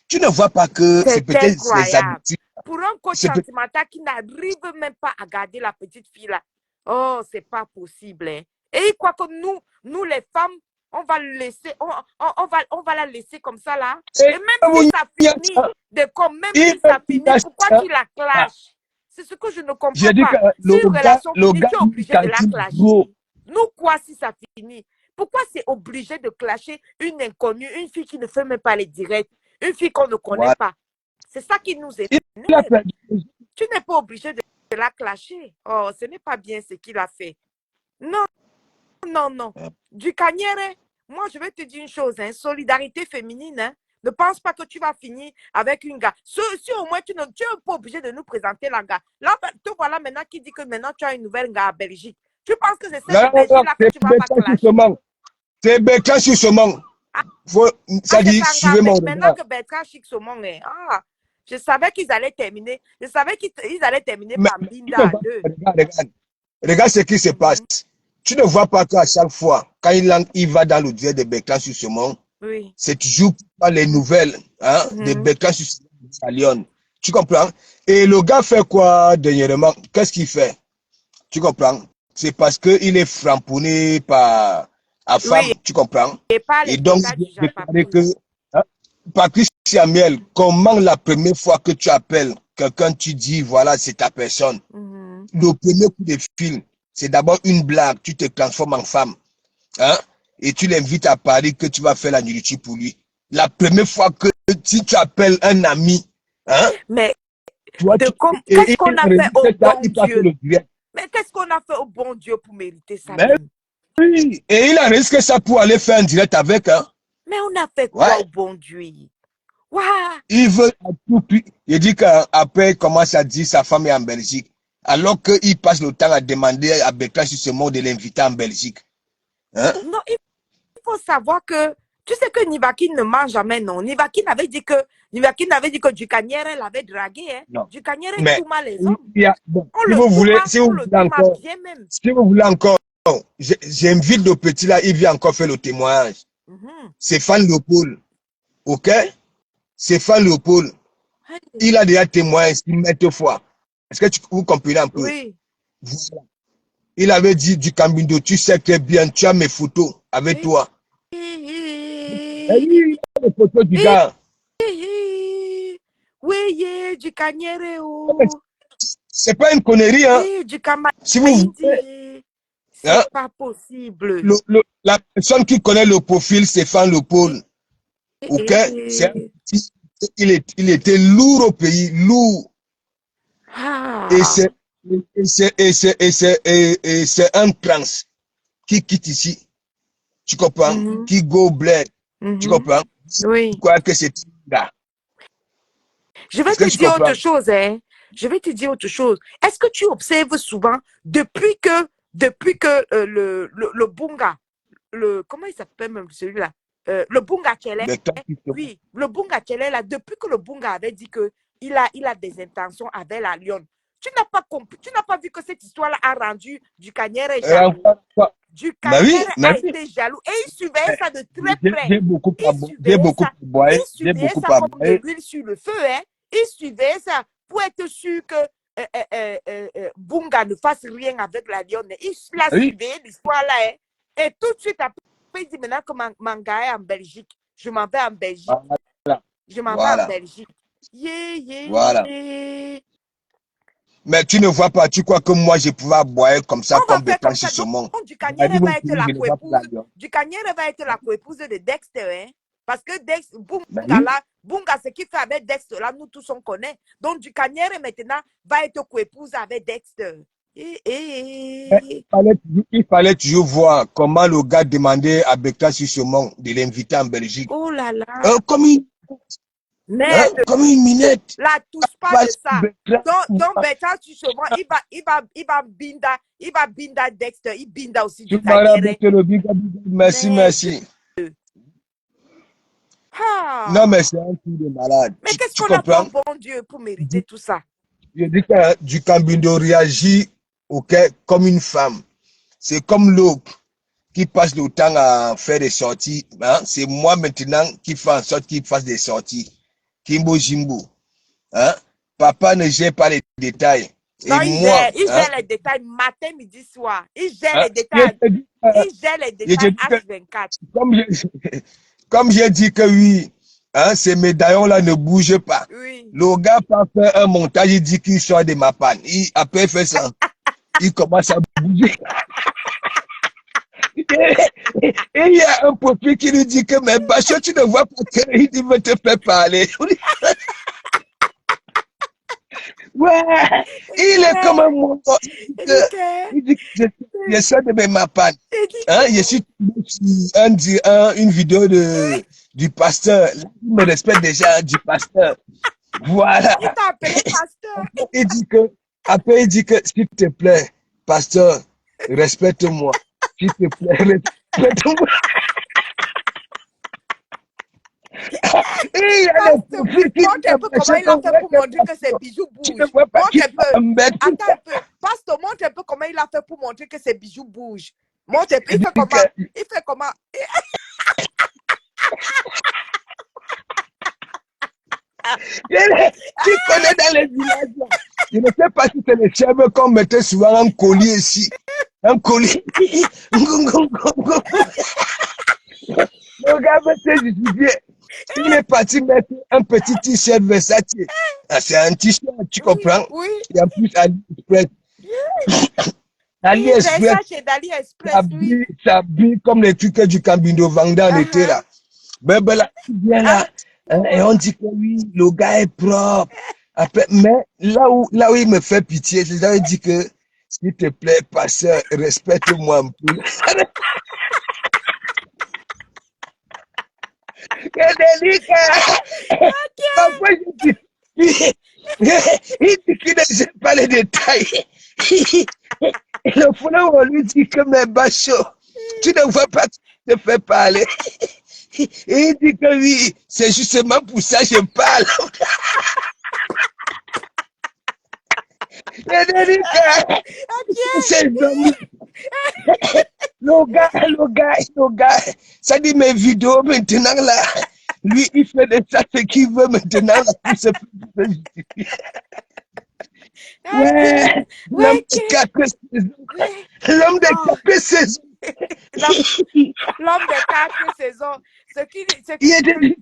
Tu ne vois pas que c'est C'est peut-être les incroyable. habitudes. Pour un coach C'est peut sentimental qui n'arrive même pas à garder la petite fille là. Oh, c'est pas possible. Hein. Et il croit que nous les femmes, on va le laisser, on va la laisser comme ça là. Et même si ça finit, même si ça finit, pourquoi tu la clashes? C'est ce que je ne comprends j'ai dit que pas. Si une relation le finit, gars, tu es obligé de la gros, clasher. Nous, quoi si ça finit? Pourquoi c'est obligé de clasher une inconnue, une fille qui ne fait même pas les directs, une fille qu'on ne connaît voilà. pas? C'est ça qui nous Il a énerve. perdu. Tu n'es pas obligé de la clasher. Oh, ce n'est pas bien ce qu'il a fait. Non, non, non. Du Cagnere, moi, je vais te dire une chose, hein, solidarité féminine, hein. Ne pense pas que tu vas finir avec une gars. Si au moins tu n'es pas obligé de nous présenter la gars. Là, te voilà maintenant qui dit que maintenant tu as une nouvelle gars à Belgique. Tu penses que c'est celle de Belgique-là que tu vas pas clasher? C'est Bertrand sur ce monde. Ça dit, suivez mon maintenant regard. que Bertrand Chic Saumon est. Ah, je savais qu'ils allaient terminer. Je savais qu'ils allaient terminer Mais par Binda à 2. regarde ce qui se passe. Tu ne vois pas qu'à chaque fois, quand il va dans le direct de Bertrand sur ce monde, Oui. c'est toujours pas les nouvelles de Bertrand sur ce monde à Lyon. Tu comprends? Et le gars fait quoi dernièrement? Qu'est-ce qu'il fait? Tu comprends? C'est parce qu'il est framponné par la femme, Oui, tu comprends? et pas les Et donc, quotas il du a déclaré Japapouille. que, Patrice Samuel, comment la première fois que tu appelles quelqu'un, tu dis, voilà, c'est ta personne. Le premier coup de fil, c'est d'abord une blague, tu te transformes en femme. Hein? Et tu l'invites à Paris que tu vas faire la nourriture pour lui. La première fois que si tu appelles un ami, hein, Mais toi, qu'est-ce qu'on a fait au bon il passe Dieu? le direct. Mais qu'est-ce qu'on a fait au bon Dieu pour mériter ça Mais même? oui, et il a risqué ça pour aller faire un direct avec. Hein? Mais on a fait quoi Ouais. au bon Dieu? Waouh! Il veut à tout prix. Il dit qu'après, il commence à dire sa femme est en Belgique. Alors qu'il passe le temps à demander à Bertrand justement de l'inviter en Belgique. Hein? Non, il faut savoir que, tu sais que Nivakin ne ment jamais, non. Nivakin avait dit que Ducanière l'avait dragué, hein. Non. Ducanière Mais tout mal les il hommes. y a, bon, On le si on vous le voulez tourne encore, bien même. si vous voulez encore, j'invite le petit là, il vient encore faire le témoignage. Mhm. C'est Fan Leopold. OK? C'est Fan Leopold. Hey, Il a déjà témoigné 6 fois. Est-ce que vous comprenez un peu? oui. Voilà. Il avait dit du Cambindo, tu sais très bien, tu as mes photos avec Hey, toi. Et hey, lui, il a les photos du hey, gars. hey. Oui, yeah, Ducanière, Mais oh. c'est pas une connerie, hein. Hey, Si vous voulez, Ducamaïdi. hein, C'est pas possible. la personne qui connaît le profil, c'est Fan Hey, Leopold. OK? hey. Il était lourd au pays, lourd. Et Ah. c'est, et c'est un trans qui quitte ici. Tu comprends? Mhm, Qui go bled. Tu mhm. comprends? Tu Oui. crois que c'est un gars. Je vais Est-ce que te tu dire autre comprends? chose, hein. Je vais te dire autre chose. Est-ce que tu observes souvent, depuis que le Bunga, comment il s'appelle même celui-là? Le Bunga Tchele, Mais toi, tu te- oui, le Bunga Tchele, là, depuis que le Bunga avait dit que il a des intentions avec la Lyon, tu n'as pas vu que cette histoire-là a rendu Ducanière jaloux. Mais oui, Ducanière mais a oui. été jaloux et il surveillait ça de très près. J'ai beaucoup Il surveillait ça. parboilé, Il j'ai surveillait beaucoup ça comme de parboilé. l'huile sur le feu. Hein. Il surveillait ça pour être sûr que Bunga ne fasse rien avec la lionne. Il l'a Oui, surveillé l'histoire là. Hein. Et tout de suite après, il dit maintenant que Manga est en Belgique. Je m'en vais en Belgique. voilà, Je m'en vais en voilà, Belgique. Yeah, voilà. yeah. Mais tu ne vois pas, tu crois que moi je pouvais aboyer comme ça, On va comme faire Bertrand comme ça. Donc, Chisomon. Ducanière J'arrive au va être pays, la je ne vois pas la coépouse. lion. Ducanière va être la coépouse de Dexter. Hein? Parce que Dexter, Mais Bunga, oui, là, Bunga, ce qu'il fait avec Dexter, là, nous tous on connaît. Donc, Ducanière maintenant va être coépouse avec Dexter. mais Et... il fallait toujours voir comment le gars demandait à Bertrand Chisomon de l'inviter en Belgique. Oh là là. Comme Merde. comme une minette. Là, touche pas de Parce que ça. Donc Bertrand, tu se vois, il va binda Dexter, il binda aussi tu m'as Ducanière. le big, merci, Merde. merci. Non, Ah. mais c'est un truc de malade. Mais qu'est-ce Tu qu'on a fait comprends? au bon Dieu pour mériter tout ça? Je dis que du Cambindo réagit comme une femme. C'est comme l'autre qui passe le temps à faire des sorties. Hein? C'est moi maintenant qui fais en sorte qu'il fasse des sorties. Kimbo Jimbo. Hein? Papa ne gère pas les détails. Non, Et moi, il hein? gère les détails matin, midi, soir. Il gère Hein? les détails. Il gère les Je te détails dis que, H24. comme je, comme j'ai dit que oui, hein, ces médaillons-là ne bougent pas. Oui. Le gars peut faire un montage, il dit qu'il sort de ma panne. Après, il fait ça. Il commence à bouger. Et il y a un profil qui lui dit que, mais Bachot, tu ne vois pas qu'il veut te faire parler. Ouais, il est comme un monstre. Il dit que, Il dit que je sors de ma panne. il dit Hein, je que, suis tombé sur une vidéo du pasteur. Il me respecte déjà du pasteur. Voilà. il t'a appelé pasteur. Après, il dit que, s'il te plaît, pasteur, respecte-moi. S'il te plaît, respecte-moi. Et il y a des Pasteur. profils qui Montre un peu comment il a fait pour montrer que ses bijoux tu ne bougent. vois pas qui Montre un peu. mais tu Attends un peu. Pasteur, montre un peu comment il a fait pour montrer que ses bijoux bougent. Montre un peu. Il fait dis comment? que Il fait comment? tu connais dans les villages. Là. Je ne sais pas si c'est les chèvres qu'on mettait souvent un collier ici. Un collier. Le gars veut se justifier. Il est parti mettre un petit t-shirt Versace. Ah, c'est un t-shirt, tu Oui, comprends? oui. Et en plus, AliExpress. Oui, AliExpress, Versace d'AliExpress, oui. ça brille comme les trucs du Cambindo vendant en été Uh-huh. là. Ben là, il vient Ah, là. Hein, et on voilà. dit que oui, le gars est propre. Après, mais là où il me fait pitié, c'est là où il dit que, s'il te plaît, pasteur, respecte-moi un peu. Parfois, je dis, il dit qu'il ne sait pas les détails. Le foulard, on lui dit que mes bachos, tu ne vois pas que je te fais parler. Et il dit que oui, c'est justement pour ça que je parle. C'est le gars, ça dit mes vidéos maintenant là. Lui, il fait de ça ce qu'il veut maintenant là, pour se justifier. Ouais, l'homme de 4 saisons. L'homme de 4 saisons. L'homme de 4 saisons. Ce qui Il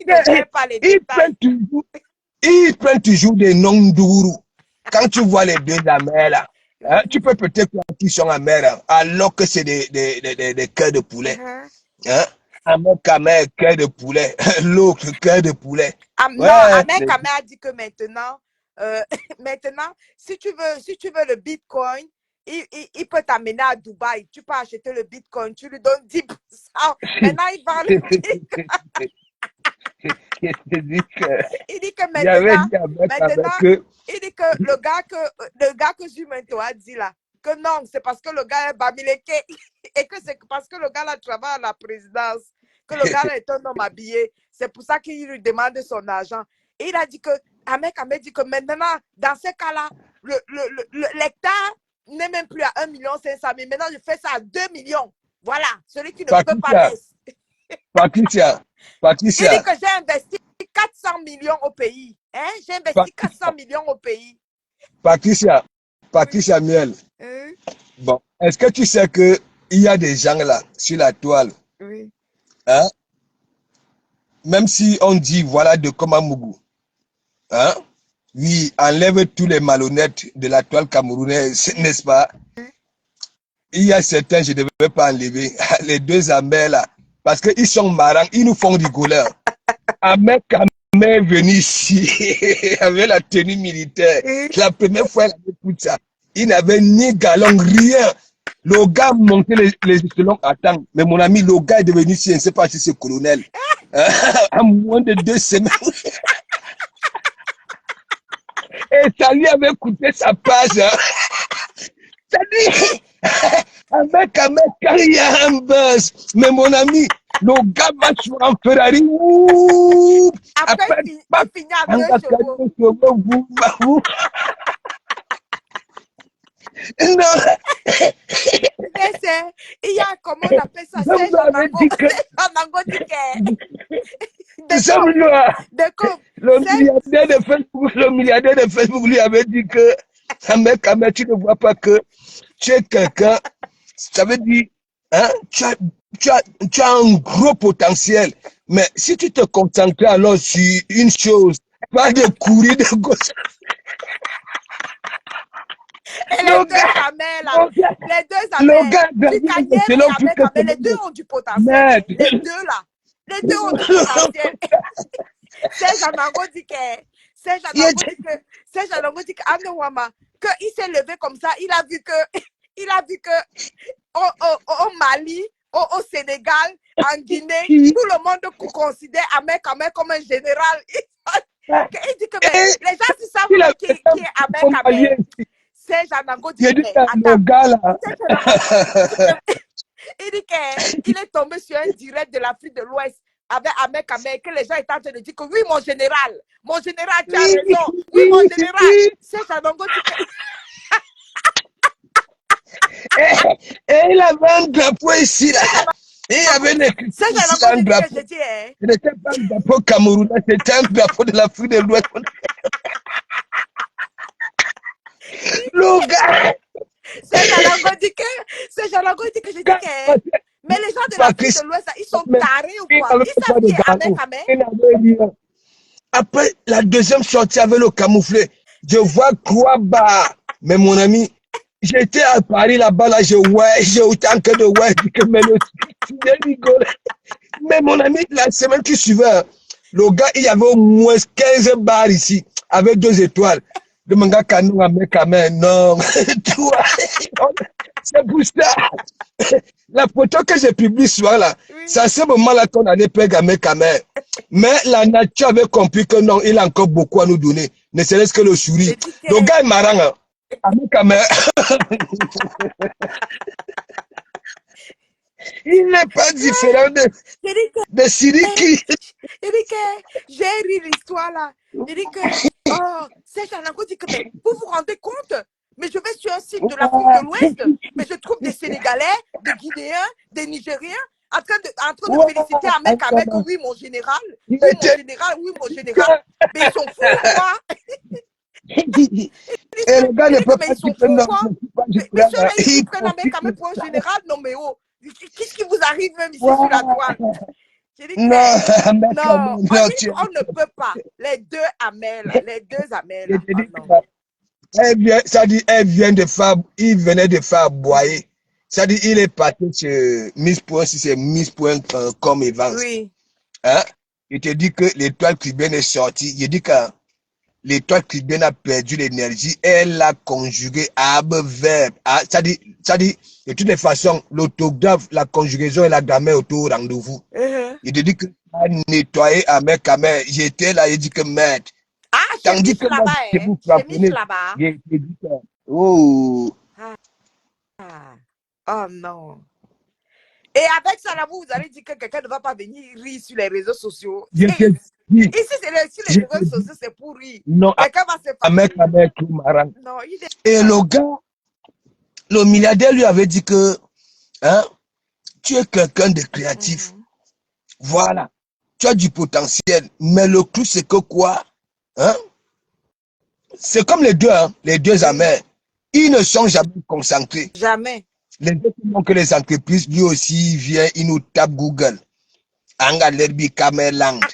ne tient pas les détails. Il prend toujours des noms d'ourou. Quand tu vois les deux amers là, hein, tu peux peut-être croire qu'ils sont amers, hein, alors que c'est des cœurs de poulet. Hein? Amer, cœur de poulet. L'autre, cœur de poulet. Non, Amer Kamé a dit que maintenant, si tu veux le Bitcoin, il peut t'amener à Dubaï. Tu peux acheter le Bitcoin, tu lui donnes 10%. Maintenant, il vend le Bitcoin. Il dit que maintenant, il dit que le gars que Jumento a dit là, que non, c'est parce que le gars est Bamileke et que c'est parce que le gars là travaille à la présidence, que le gars là est un homme habillé. C'est pour ça qu'il lui demande son argent. Et il a dit que, Amer Kamé dit que maintenant, dans ce cas-là, l'hectare n'est même plus à 1,5 million. Maintenant, je fais ça à 2 millions. Voilà, celui qui ne peut pas baisser. Patricia. Il dit que j'ai investi 400 millions au pays. Hein? J'ai investi 400 millions au pays. Patricia Miel. Bon, est-ce que tu sais qu'il y a des gens là, sur la toile, hein? Même si on dit, voilà, de Komamougou, hein? Oui, enlève tous les malhonnêtes de la toile camerounaise, n'est-ce pas? Il y a certains, je ne devais pas enlever, les deux amers là, parce qu'ils sont marrants, ils nous font rigoler. Amer Kamé est venu ici avec la tenue militaire. La première fois, il avait tout ça. Il n'avait ni galon, rien. Le gars montait les échelons à temps. Mais mon ami, le gars est devenu ici, je ne sais pas si c'est colonel. En moins de 2 semaines. Et ça lui avait coûté sa page. Hein. Ça dit, avec quand il y a un buzz. Mais mon ami, le gars va sur un Ferrari. Ouh, après il finit à 2 chevaux. Non. Il y a, comment on appelle ça? C'est Jean-Nango le milliardaire de Facebook lui avait dit que Amer Kamé, tu ne vois pas que tu es quelqu'un, ça veut dire, hein, tu as un gros potentiel, mais si tu te concentres alors sur une chose, pas de courir de gauche. Et les deux amers là, les deux ont du potentiel. Les deux ont du potentiel. C'est Jean-Nango dit qu'il s'est levé comme ça, il a vu que au Mali, au Sénégal, en Guinée, tout le monde considère Amer Kamé comme un général. Il dit que les gens qui savent qui est Amer Kamé. C'est Jean-Nango dit qu'il est tombé sur un direct de l'Afrique de l'Ouest avec Amer Kamé, que les gens étaient en train de dire que oui, mon général, tu as raison, oui, mon général. C'est Jean-Nango dit que... Et il avait un drapeau ici, là. Et il y avait un drapeau. Ce n'était pas un drapeau camerounais, c'était un drapeau de l'Afrique de l'Ouest. Le gars. C'est Jean-Nango dit que je dis que... Mais les gens de l'Afrique de l'Ouest, ils sont tarés ou quoi? Ils savent qui est Amer Kamé. Après la deuxième sortie avec le camouflé, je vois Kouaba. Mais mon ami, j'étais à Paris là-bas, là, j'ai autant que de ouais, que je rigole. Mais mon ami, la semaine qui suivait, le gars, il y avait au moins 15 bars ici, avec 2 étoiles. Le manga canon Amer Kamé, non. C'est pour ça. La photo que j'ai publiée ce soir là, C'est à ce moment-là qu'on allait perdre Ahmed. Mais la nature avait compris que non, il a encore beaucoup à nous donner. Ne serait-ce que le sourire. J'ai dit que... Le gars est marrant. Hein. Ahmed, il n'est pas différent J'ai dit que... de Siriki. J'ai dit que... J'ai ri l'histoire là. J'ai dit que... Oh, Serge Anango dit que... Mais vous vous rendez compte? Mais je vais sur un site de l'Afrique de l'Ouest, mais je trouve des Sénégalais, des Guinéens, des Nigériens en train de féliciter Ahmed que oui, mon général, oui, mon général, oui, mon général. Mais ils sont fous, quoi. Et le gars ne peut pas dire que non, quoi. Mais ceux-là, ils prennent Ahmed pour un général. Non, mais oh, qu'est-ce qui vous arrive même ici sur la toile? J'ai dit que non, on ne peut pas. Les deux Ahmed, là, les deux Ahmed, là. Oh, non. Ça dit, il venait de faire aboyer. Ça dit, il est parti chez Miss Point, si c'est Miss Point comme Evans. Oui. Hein? Il te dit que l'étoile cubaine est sortie. Il dit que l'étoile cubaine a perdu l'énergie. Elle l'a conjugué à verbe. Ça dit, de toutes les façons, l'autographe, la conjugaison et la grammaire autour au rendez-vous. Il te dit que a nettoyé à mes caméras. J'étais là, il dit que merde. Ah, j'ai mis là-bas, hein. J'ai mis là-bas. Oh. Oh non. Et avec ça, là, vous allez dire que quelqu'un ne va pas venir rire sur les réseaux sociaux. Ici, sur les réseaux sociaux, c'est pour rire. Non, quelqu'un va se passer. Non, et le gars, le milliardaire lui avait dit que hein, tu es quelqu'un de créatif. Voilà. Tu as du potentiel. Mais le clou, c'est que quoi? Hein? C'est comme les deux, hein, les deux amers. Ils ne sont jamais concentrés. Jamais. Les deux font que les entreprises, lui aussi, vient, il nous tape Google. Anga Lerbi Camerland.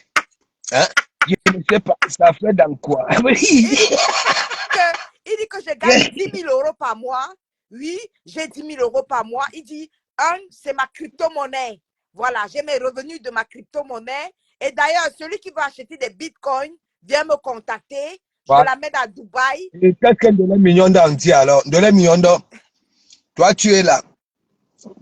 Hein? Je ne sais pas, ça fait dans quoi? Il dit que je gagne 10 000 euros par mois. Oui, j'ai 10 000 euros par mois. Il dit, c'est ma crypto-monnaie. Voilà, j'ai mes revenus de ma crypto-monnaie. Et d'ailleurs, celui qui veut acheter des bitcoins vient me contacter. Je la mets à Dubaï. Et quelqu'un de les millions d'entiers alors, de les millions d'or. Toi, tu es là.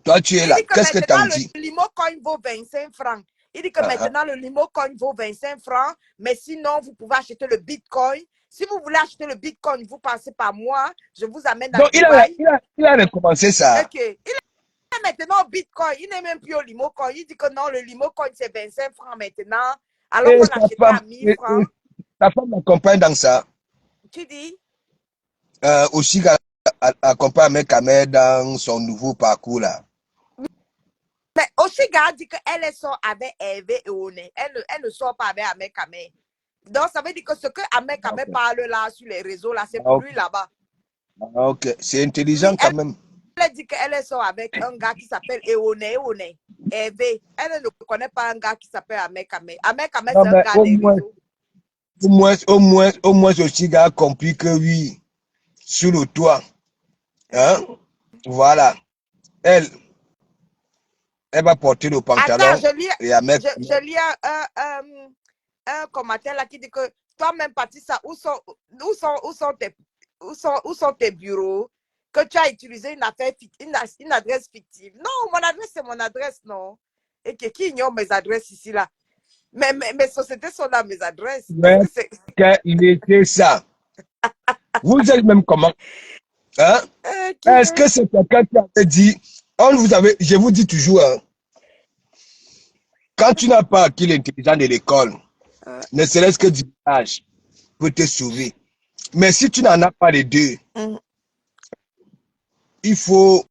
Toi, tu es là. Qu'est-ce que tu en dis? Le Limo Coin vaut 25 francs. Il dit que maintenant, le Limo Coin vaut 25 francs. Mais sinon, vous pouvez acheter le bitcoin. Si vous voulez acheter le bitcoin, vous passez par moi. Je vous amène à Dubaï. Il a recommencé ça. Ok. Il est maintenant au bitcoin. Il n'est même plus au Limo Coin. Il dit que non, le Limo Coin, c'est 25 francs maintenant. Alors qu'on l'achetait à 1000 francs. Ta femme l'accompagne dans ça. Tu dis? Aussi accompagne Ahmed dans son nouveau parcours là. Mais Oshiga dit qu'elle sort avec Hervé et Oné. Elle ne sort pas avec Ahmed Kamé. Donc, ça veut dire que ce que Ahmed Kamé parle là sur les réseaux, là, c'est pour lui là-bas. Ok, c'est intelligent quand même. Elle dit qu'elle sort avec un gars qui s'appelle Eoné. Hervé. Elle ne connaît pas un gars qui s'appelle Ahmed Kamé. Ahmed Kamé, c'est un gars des réseaux. Au moins, Oshiga a compris que oui, sur le toit. Hein? Voilà. Elle va porter le pantalon. Attends, je lis un commentaire là qui dit que toi-même, Patricia, où sont tes bureaux? Que tu as utilisé une adresse fictive. Non, mon adresse, c'est mon adresse, non. Et qui ignore mes adresses ici, là? Mais mes sociétés sont là, mes adresses. Il était ça. Vous êtes même comment? Hein? Est-ce que c'est quelqu'un qui avait dit, je vous dis toujours, hein, quand tu n'as pas acquis l'intelligence de l'école, ne serait-ce que du âge, peut te sauver. Mais si tu n'en as pas les deux, il faut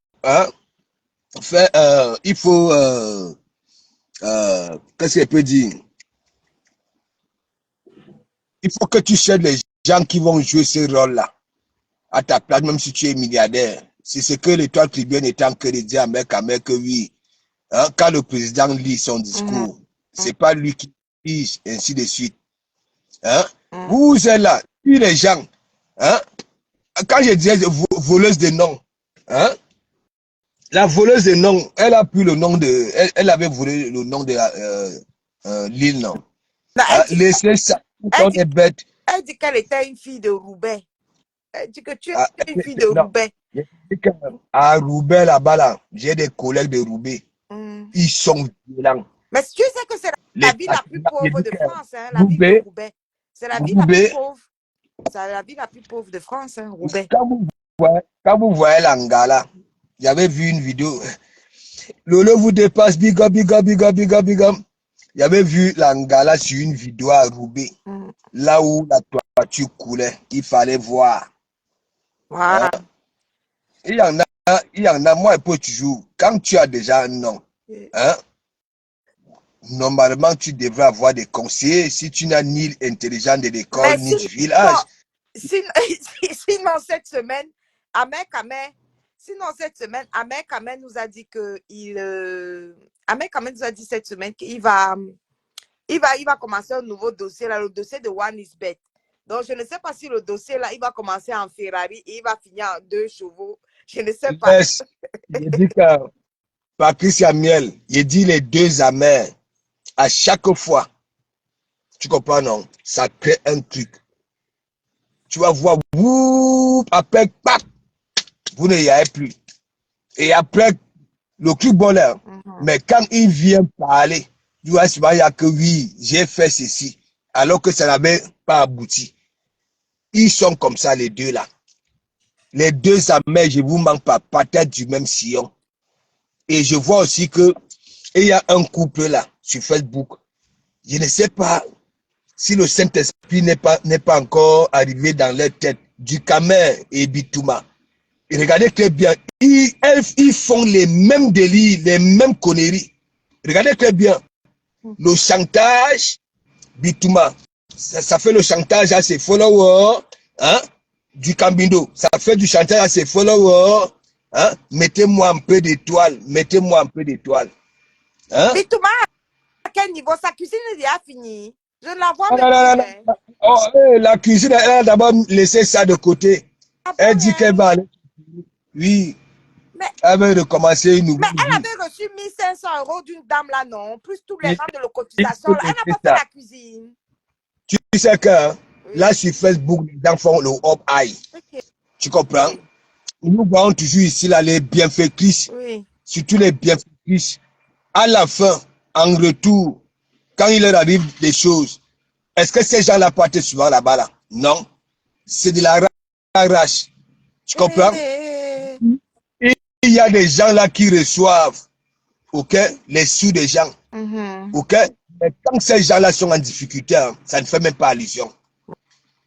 faire, qu'est-ce que je peux dire? Il faut que tu cherches les gens qui vont jouer ce rôle-là à ta place, même si tu es milliardaire. C'est ce que l'étoile tribune est en train de dire à Ahmed que oui, hein, quand le président lit son discours, c'est pas lui qui lit, ainsi de suite. Hein? Vous êtes là, puis les gens, hein? Quand je disais voleuse de noms, hein? La voleuse de noms, elle a pris le nom de, elle avait volé le nom de l'île, non? Laissez ça, on est bête. Elle dit qu'elle était une fille de Roubaix. Elle dit que tu es une fille de Roubaix. À Roubaix, là-bas, là, j'ai des collègues de Roubaix. Ils sont violents. Mais tu sais que c'est la Les ville la plus Catholiques, pauvre de France, hein, la ville de Roubaix, Roubaix. C'est la ville la plus Roubaix, pauvre. C'est la ville la plus pauvre de France, hein, Roubaix. quand vous voyez l'Angala, j'avais vu une vidéo. Lolo vous dépasse, big up, big up, big up, big up, big up. J'avais vu l'Angala sur une vidéo à Roubaix, là où la toiture coulait. Il fallait voir. Voilà. Hein? Il y en a, moi, pour toujours, quand tu as déjà un nom, hein, normalement, tu devrais avoir des conseillers si tu n'as ni intelligent de l'école, Mais ni du village. sinon, sinon cette semaine, Ahmed Kamen nous a dit que Ahmed Kamen nous a dit cette semaine qu'il va commencer un nouveau dossier, là, le dossier de One is Bet. Donc, je ne sais pas si le dossier, là, il va commencer en Ferrari et il va finir en 2 chevaux. Je ne sais pas. Yes. Il dit que Patricia Miel, il dit les deux amers, à chaque fois, tu comprends, non? Ça crée un truc. Tu vas voir, après, pac, vous n'y avez plus. Et après, le truc bonheur. Mais quand il vient parler, tu vois, il n'y a que oui, j'ai fait ceci, alors que ça n'avait pas abouti. Ils sont comme ça, les deux là. Les deux amers, je vous manque pas, peut-être du même sillon. Et je vois aussi que il y a un couple là, sur Facebook. Je ne sais pas si le Saint-Esprit n'est pas encore arrivé dans leur tête, du Kamer et Bitouma. Et regardez très bien, ils font les mêmes délits, les mêmes conneries. Regardez très bien, le chantage, Bitouma, ça fait le chantage à ses followers, hein, du Cambindo, ça fait du chantage à ses followers, hein, mettez-moi un peu d'étoiles, mettez-moi un peu d'étoiles. Hein? Bitouma, à quel niveau? Sa cuisine est déjà finie. Je ne la vois Ah, même plus. Hein. Oh, la cuisine, elle a d'abord laissé ça de côté. Elle dit qu'elle va aller. Oui. Mais, elle veut recommencer une nouvelle mais elle vie. avait reçu 1500 € d'une dame là, non? Plus tous les Et- gens de la cotisation. Là. Elle n'a pas fait la cuisine. Tu sais que Oui. là sur Facebook, les gens font le up-eye. Okay. Tu comprends? Oui. Nous voyons toujours ici là, les bienfaitrices. Oui. Surtout les bienfaitrices. À la fin, en retour, quand il leur arrive des choses, est-ce que ces gens-là partent souvent là-bas là? Non. C'est de la rage. Tu comprends? Il y a des gens là qui reçoivent, ok, les sous des gens, ok. Mais quand ces gens-là sont en difficulté, hein, ça ne fait même pas allusion.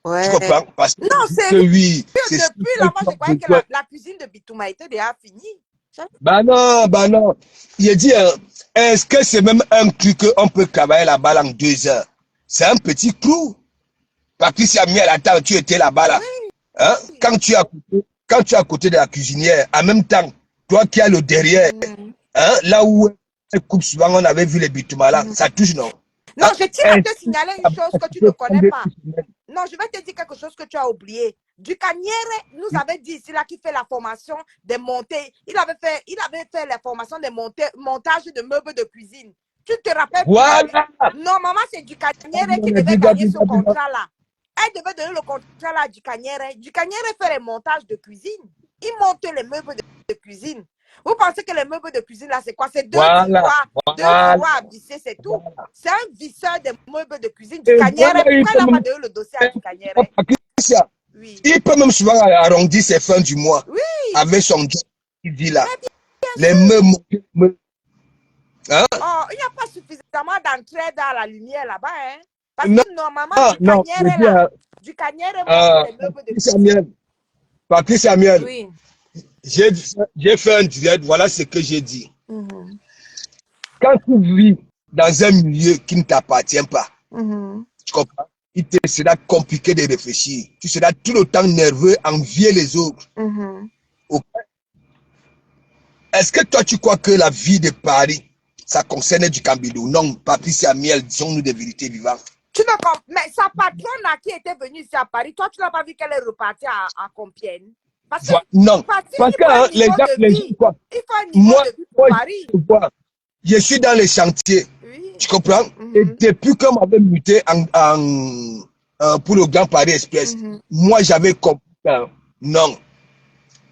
Ouais. Tu comprends? Parce que, non, c'est oui. Depuis là, moi, je croyais que la cuisine de Bitouma était déjà finie. Bah non. Il a dit, hein, est-ce que c'est même un truc qu'on peut travailler là-bas en 2 heures? C'est un petit crew. Patricia Miel, attends, tu étais là-bas là. Oui. Hein? Quand tu es à côté de la cuisinière, en même temps, toi qui as le derrière, hein, là où elle coupe souvent, on avait vu les bitumas là, ça touche, non? Non, je tiens à te signaler une chose que tu ne connais pas. Non, je vais te dire quelque chose que tu as oublié. Ducanière nous avait dit ici là qu'il fait la formation des montées. Il avait fait la formation des montages de meubles de cuisine. Tu te rappelles? Voilà. Normalement, c'est Ducanière qui devait gagner ce contrat-là. Elle devait donner le contrat là à Ducanière. Ducanière fait les montages de cuisine. Il monte les meubles de cuisine. Vous pensez que les meubles de cuisine là, c'est quoi? C'est deux tiroirs à visser, c'est tout. C'est un visseur des meubles de cuisine. Ducanière, pourquoi il n'a pas donné le dossier à Ducanière? Oui. Il peut même souvent arrondir ses fins du mois. Oui. Avec son job qu'il dit là. Les meubles. Hein? Oh, il n'y a pas suffisamment d'entrée dans la lumière là-bas. Hein? Parce que normalement, Ducanière monte les meubles de cuisine. Patrice Samuel. Oui. J'ai fait un direct, voilà ce que j'ai dit. Quand tu vis dans un milieu qui ne t'appartient pas, tu comprends? Il te sera compliqué de réfléchir. Tu seras tout le temps nerveux, envier les autres. Okay? Est-ce que toi, tu crois que la vie de Paris, ça concerne du Cambido? Non, Patricia Miel, disons-nous des vérités vivantes. Tu ne comprends? Mais sa patronne qui était venue ici à Paris, toi, tu n'as pas vu qu'elle est repartie à Compiègne? Parce que, non, parce que les gens quoi? Il faut un niveau de vie pour Paris. Je suis dans les chantiers. Oui. Tu comprends? Et depuis qu'on m'avait muté pour le Grand Paris Express, moi, j'avais compris. Non.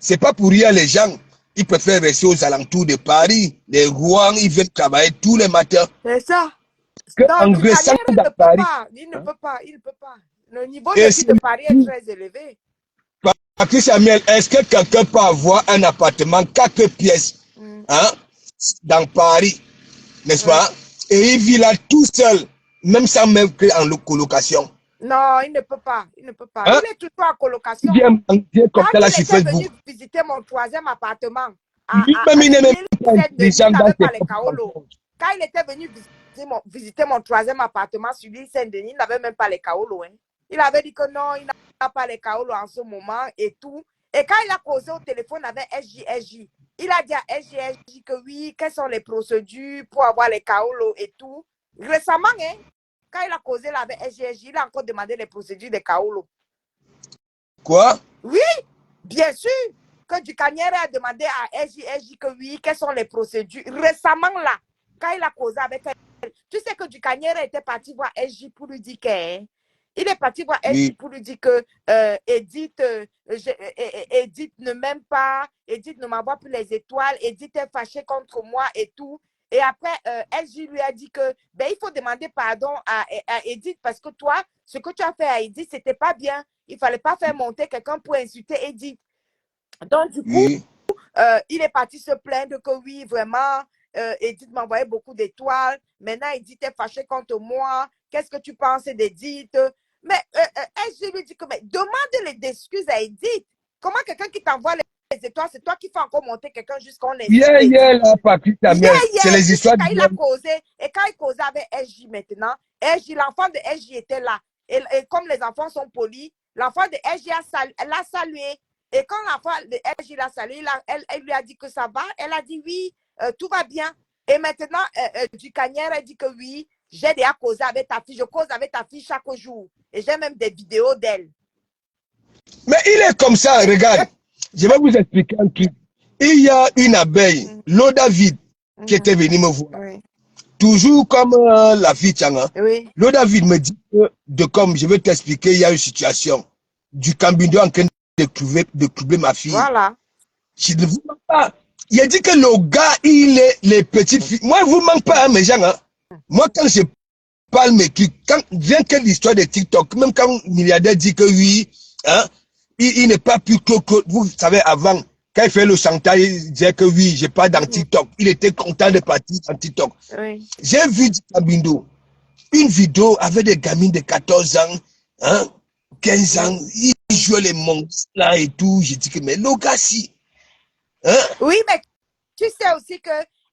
C'est pas pour rien les gens. Ils préfèrent rester aux alentours de Paris. Les Rouen, ils veulent travailler tous les matins. C'est ça. En Non, du restant Cagnère, il dans ne peut Paris. pas. Il ne Hein? peut pas. Il ne peut pas. Le niveau de Et vie c'est de Paris est lui, très élevé. Patrice Samuel, est-ce que quelqu'un peut avoir un appartement, 4 pièces, Mm. hein, dans Paris, n'est-ce Oui. pas? Et il vit là tout seul, même sans même créer en colocation. Non, il ne peut pas. Il ne peut pas. Hein? Il est toujours en Il colocation. vient manger comme Quand ça là il sur était venu Facebook. visiter mon troisième appartement Lui-même, à il n'est même l'île pas Saint-Denis, il intelligent dans n'avait ses pas les propres kaolos. mensonges. Quand il était venu visiter mon troisième appartement sur l'île Saint-Denis, il n'avait même pas les kaolos. Hein. Il avait dit que non, il n'a pas les kaolos en ce moment et tout. Et quand il a causé au téléphone avec SJSJ, il a dit à SJSJ que oui, quelles sont les procédures pour avoir les kaolos et tout. Récemment, hein, quand il a causé là avec SJSJ, il a encore demandé les procédures des kaolos. Quoi? Oui, bien sûr que Ducanière a demandé à SJ que oui, quelles sont les procédures. Récemment, là, quand il a causé avec elle, tu sais que Ducanière était parti voir SJ pour lui dire qu'il est parti voir SJ Oui. pour lui dire que Edith, Edith ne m'aime pas, Edith ne m'envoie plus les étoiles, Edith est fâchée contre moi et tout. Et après, SJ lui a dit que ben, il faut demander pardon à Edith parce que toi, ce que tu as fait à Edith, ce n'était pas bien. Il ne fallait pas faire monter quelqu'un pour insulter Edith. Donc, du coup, Oui. il est parti se plaindre que oui, vraiment, Edith m'envoyait beaucoup d'étoiles. Maintenant, Edith est fâchée contre moi. Qu'est-ce que tu penses d'Edith? Mais je lui dis que mais, demande les excuses à Edith. Comment quelqu'un qui t'envoie les étoiles, c'est toi qui fais encore monter quelqu'un jusqu'on insulte Edith? Là, Patrice Samuel, c'est les Tu sais, histoires quand il de... a causé, et quand il causait avec SJ maintenant, SJ, l'enfant de SJ était là. Et comme les enfants sont polis, l'enfant de SJ l'a salué. Et quand l'enfant de SJ l'a salué, elle lui a dit que ça va. Elle a dit oui, tout va bien. Et maintenant, Ducanière a dit que oui, j'ai déjà causé avec ta fille. Je cause avec ta fille chaque jour. Et j'ai même des vidéos d'elle. Mais il est comme ça, regarde. Je vais vous expliquer un truc. Il y a une abeille, l'eau David, qui était venue me voir. Oui. Toujours comme la fille Tchanga. Oui. L'eau David me dit que, comme je vais t'expliquer, il y a une situation. Du Cambindo en train de troubler ma fille. Voilà. Je ne vous mens pas. Il a dit que le gars, il est les petites filles. Moi, je ne vous manque pas, hein, mes gens. Hein. Moi, quand je parle, mais quand vient que l'histoire de TikTok, même quand le milliardaire dit que oui, hein, il n'est pas plus que, vous savez, avant, quand il fait le chantage, il disait que oui, je pars dans TikTok. Il était content de partir dans TikTok. Oui. J'ai vu Kabindo, une vidéo avec des gamines de 14 ans, hein, 15 ans, ils jouent les monstres là et tout. J'ai dit que, mais le gars, si, hein? Oui, mais tu sais aussi que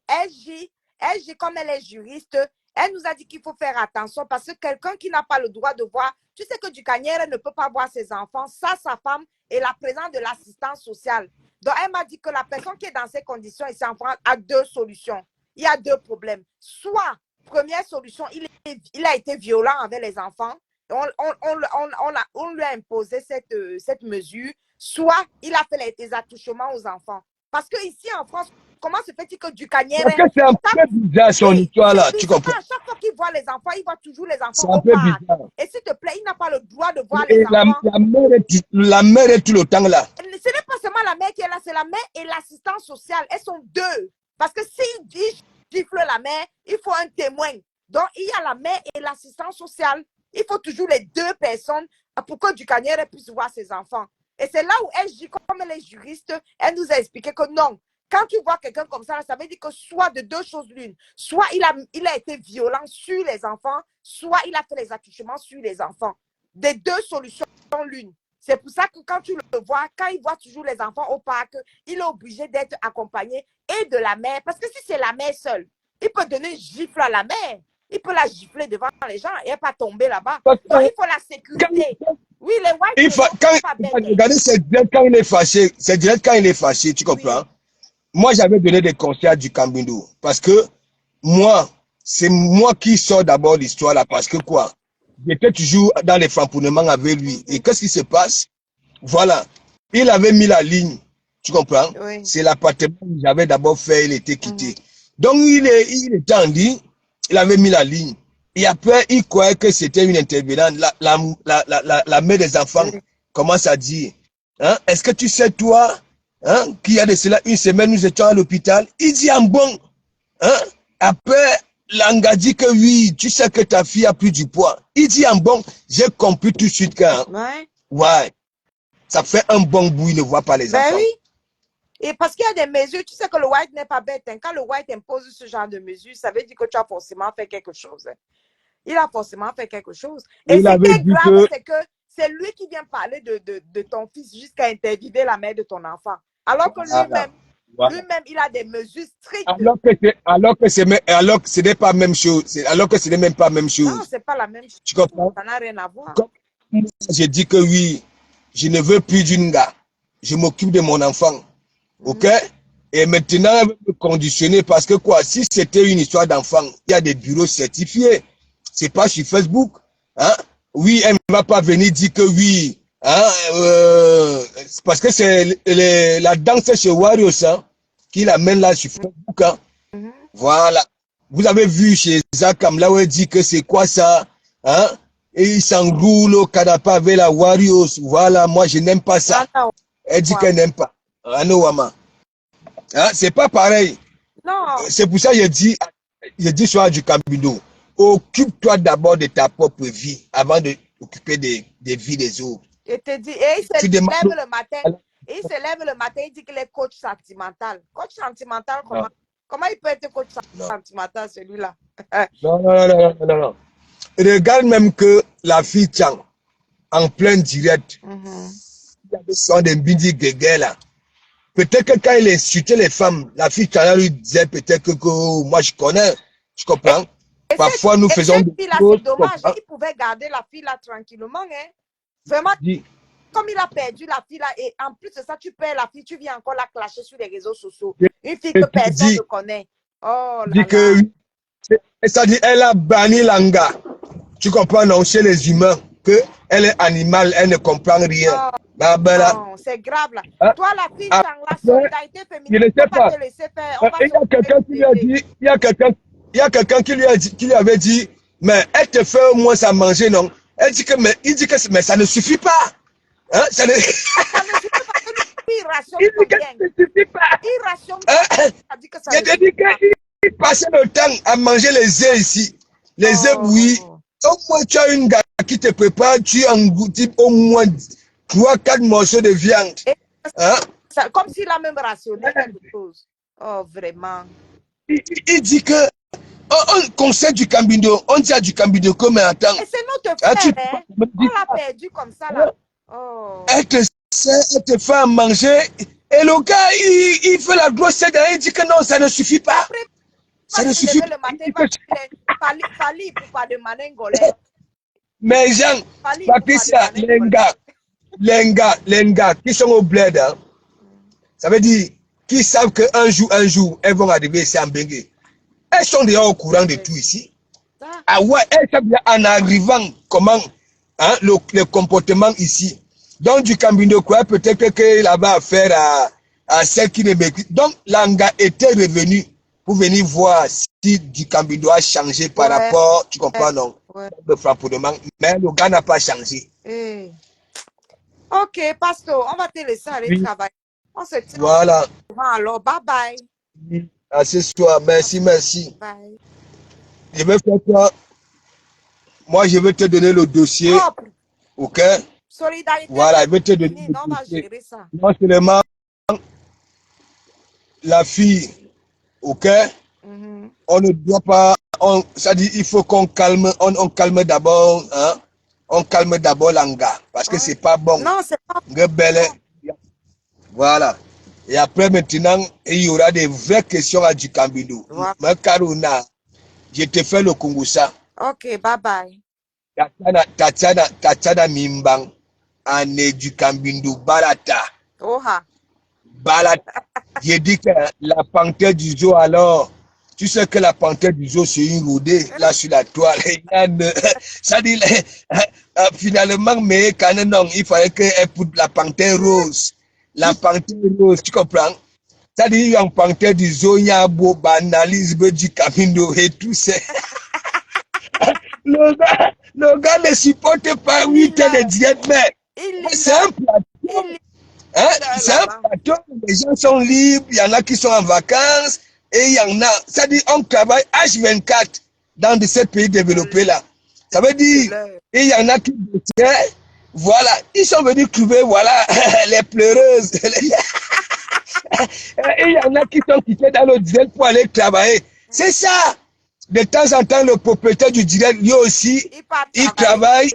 SJ, comme elle est juriste, elle nous a dit qu'il faut faire attention parce que quelqu'un qui n'a pas le droit de voir, tu sais que Ducanière ne peut pas voir ses enfants, ça, sa femme et la présence de l'assistance sociale. Donc, elle m'a dit que la personne qui est dans ces conditions ici en France a deux solutions. Il y a deux problèmes. Soit, première solution, il a été violent avec les enfants. On lui a imposé cette mesure. Soit, il a fait les attouchements aux enfants. Parce que ici en France, comment se fait-il que Ducanière... Parce que c'est un peu bizarre son histoire là, tu comprends? À chaque fois qu'il voit les enfants, il voit toujours les C'est enfants un au peu parc. bizarre. Et s'il te plaît, il n'a pas le droit de voir les Et enfants. la mère est tout le temps là. Ce n'est pas seulement la mère qui est là, c'est la mère et l'assistance sociale. Elles sont deux. Parce que s'il gifle la mère, il faut un témoin. Donc, il y a la mère et l'assistance sociale. Il faut toujours les deux personnes pour que Ducanière puisse voir ses enfants. Et c'est là où elle, comme elle est juriste, elle nous a expliqué que non, quand tu vois quelqu'un comme ça veut dire que soit de deux choses l'une. Soit il a été violent sur les enfants, soit il a fait les attouchements sur les enfants. Des deux solutions l'une. C'est pour ça que quand tu le vois, quand il voit toujours les enfants au parc, il est obligé d'être accompagné et de la mère. Parce que si c'est la mère seule, il peut donner un gifle à la mère. Il peut la gifler devant les gens et elle pas tomber là-bas. Donc, il faut la sécurité. Oui, les whites regardez, c'est direct quand il est fâché. C'est direct quand il est fâché, tu comprends? Oui. Moi, j'avais donné des conseils à du Cambindo. Parce que moi, c'est moi qui sors d'abord l'histoire là. Parce que quoi? J'étais toujours dans les framponnements avec lui. Et qu'est-ce qui se passe? Voilà. Il avait mis la ligne. Tu comprends? Oui. C'est l'appartement que j'avais d'abord fait, il était quitté. Donc, il était en ligne. Il avait mis la ligne. Et après, il croyait que c'était une intervenante. La mère des enfants commence à dire, hein, est-ce que tu sais, toi, hein, qu'il y a de cela une semaine, nous étions à l'hôpital. Il dit en bon, hein, après, Langa dit que oui, tu sais que ta fille a pris du poids. Il dit en bon, j'ai compris tout de suite que, ouais, ça fait un bon bout, il ne voit pas les enfants. Oui. Et parce qu'il y a des mesures, tu sais que le white n'est pas bête. Hein. Quand le white impose ce genre de mesures, ça veut dire que tu as forcément fait quelque chose. Hein. Il a forcément fait quelque chose. Et ce qui est grave, c'est que c'est lui qui vient parler de ton fils jusqu'à interviewer la mère de ton enfant. Alors que lui-même, il a des mesures strictes. Alors que ce n'est pas la même chose. Alors que ce n'est même pas la même chose. Non, c'est pas la même chose. Tu comprends? Ça n'a rien à voir. Comme j'ai dit que oui, je ne veux plus d'une gars. Je m'occupe de mon enfant. OK? Et maintenant, elle veut me conditionner parce que quoi, si c'était une histoire d'enfant, il y a des bureaux certifiés. C'est pas sur Facebook. Hein? Oui, elle ne va pas venir dire que oui. Hein? Parce que c'est la danse chez Warriors hein, qui l'amène là sur Facebook. Hein? Voilà. Vous avez vu chez Zakam, là où elle dit que c'est quoi ça? Hein? Et il s'enroule au canapé avec la Warriors. Voilà, moi je n'aime pas ça. Elle dit qu'elle n'aime pas. Hein, c'est pas pareil. C'est pour ça que je dis sur du Camino. Occupe-toi d'abord de ta propre vie avant de t'occuper des vies des autres. Et il se lève le matin. Il se lève le matin, il dit qu'il est coach sentimental. Coach sentimental, comment il peut être coach sentimental celui-là? Non. Regarde même que la fille Chang, en plein direct, il y avait son de Mbindi Guégué là. Peut-être que quand il insultait les femmes, la fille Chang lui disait peut-être que moi je connais, je comprends. Parfois nous faisons des choses. C'est dommage, il pouvait garder la fille là tranquillement. Hein. Vraiment, comme il a perdu la fille là, et en plus de ça, tu perds la fille, tu viens encore la clasher sur les réseaux sociaux. Une fille que personne ne connaît. Oh là là. Ça dit, elle a banni Langa. Tu comprends, non, chez les humains, qu'elle est animale, elle ne comprend rien. Non, c'est grave là. Toi, la fille, la solidarité féminine, je ne sais pas. Te laisser faire. Il y a quelqu'un qui lui a dit, il y a quelqu'un qui lui avait dit, mais elle te fait au moins à manger, non? Elle dit que, mais ça ne suffit pas. Hein? Ça ne suffit pas. Il dit que ça ne suffit pas. Il rationne. Je te dis qu'il passait le temps à manger les œufs ici. Les œufs bouillis. Au moins, tu as une gars qui te prépare, tu engloutis au moins 3-4 morceaux de viande. Hein? Comme s'il a même rationné quelque chose. Oh, vraiment. Il dit que on conseille du Cambindo, on dit à du Cambindo comme un temps. Et c'est notre frère, hein? On l'a perdu comme ça là. Oh. Elle te fait à manger. Et le gars, il fait la grosse aide, il dit que non, ça ne suffit pas. Après, ça ne suffit pas. Le matin, Fali pour pas demander un golais. Mais Jean, Patricia, les gars qui sont au bled, hein, ça veut dire qu'ils savent qu'un jour, elles vont arriver ici en Bengue. Elles sont déjà au courant de tout ici. Ah ouais, elles savent bien en arrivant comment hein, le comportement ici. Donc du Cambindo quoi, peut-être qu'il avait affaire à celle qui ne maîtrise. Donc Langa était revenu pour venir voir si du Cambindo a changé par rapport, tu comprends non, le frappement. Mais le gars n'a pas changé. Ok, Pastor, on va te laisser aller travailler. On se tient. Voilà. Alors, bye bye. À ce soir, merci. Bye. Je vais faire quoi? Moi, je vais te donner le dossier. Ok? Solidarité. Voilà, je vais te donner le dossier. On va gérer ça. Non seulement la fille, ok? On ne doit pas, ça dit, il faut qu'on calme, on calme d'abord, hein? On calme d'abord Langa, parce que c'est pas bon. Non, c'est pas bon. Voilà. Et après, maintenant, il y aura des vraies questions à du Cambindo. Mais Karuna, je te fais le Kungusa. Ok, bye bye. Tatiana Mimbang, Ane du Cambindo, Balata. Oha. Balata. J'ai dit que la panthère du zoo, alors, tu sais que la panthère du zoo, c'est une roudée, là, sur la toile. Ça dit, finalement, mais non, il fallait qu'elle pousse la panthère rose. La panthère rose, tu comprends? Ça dit, il y a une panthère du zoo, il y a un beau banalise du Camino et tout ça. Le gars ne supporte pas 8 heures de diète, mais c'est un plateau. Hein? Là, C'est un là. plateau où les gens sont libres, il y en a qui sont en vacances, et il y en a, ça dit on travaille H24 dans de ces pays développés-là. Ça veut dire, et il y en a qui, voilà, ils sont venus trouver, voilà, les pleureuses. Et il y en a qui sont quittés dans le direct pour aller travailler. C'est ça. De temps en temps, le propriétaire du direct, lui aussi, il travaille.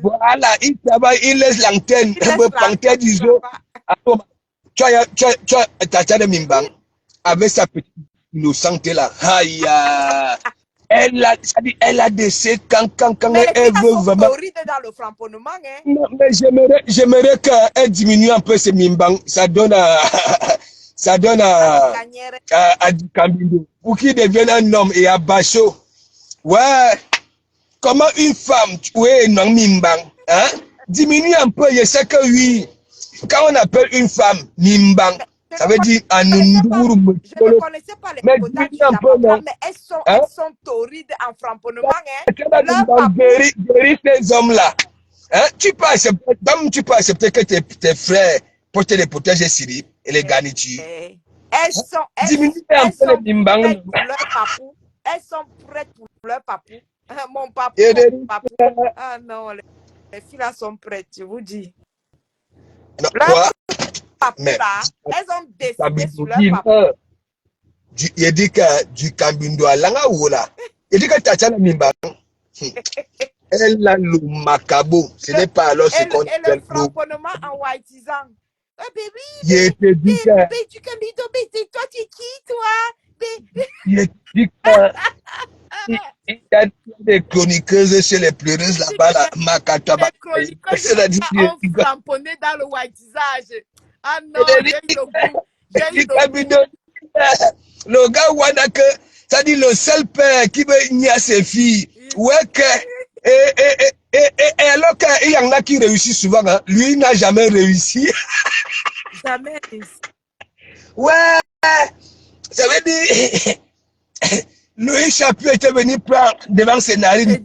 Voilà, il travaille, il laisse l'antenne. Il laisse l'antenne Tu as Tata de Mimbang avec sa petite innocente là. Aïe, elle a des séquences quand mais les elle filles veut sont vraiment. torrides dans le framponnement. Hein? Non, mais j'aimerais qu'elle diminue un peu ce Mimbang. Ça donne ça donne à Dikambindu pour qu'il devienne un homme et à Bacho. Ouais, comment une femme, ouais, non, Mimbang, hein? Diminue un peu, je sais que oui. Quand on appelle une femme Mimbang, ça veut dire Anundour. Je ne connaissais pas les mais quotas du un peu, Japon, non? mais Hein? elles sont torrides en framponnement. Hein? Leur papou. Guéris ces hommes-là. Hein? Tu peux accepter que tes frères portent les protèges Siri et les Ganichi. Elles sont prêtes pour leur papou. Elles sont prêtes pour leur papou. Mon papou, Ah non, les filles là sont prêtes, je vous dis. Non, leur papou là, elles ont décidé sur leur papou. Il dit que du Kambindo à Langaoula. Il dit que Tatiana Mimbang. Elle a le macabo. Ce n'est pas alors ce qu'on appelle le framponnement en whiteisant. Oh, bébé, tu Kambindo, toi tu es qui, toi? Il dit que il y a des chroniqueuses chez les pleureuses là-bas, là, Makataba. Les chroniqueuses ont framponné dans le whiteisage. Ah non, j'ai eu le goût. J'ai eu le goût. Le gars Wadake, ça dit le seul père qui veut nier ses filles. Ouais, que. Et alors qu'il y en a qui réussissent souvent, hein, lui n'a jamais réussi. Jamais. Ouais, ça veut dire. Louis Chapu était venu prendre devant ses narines.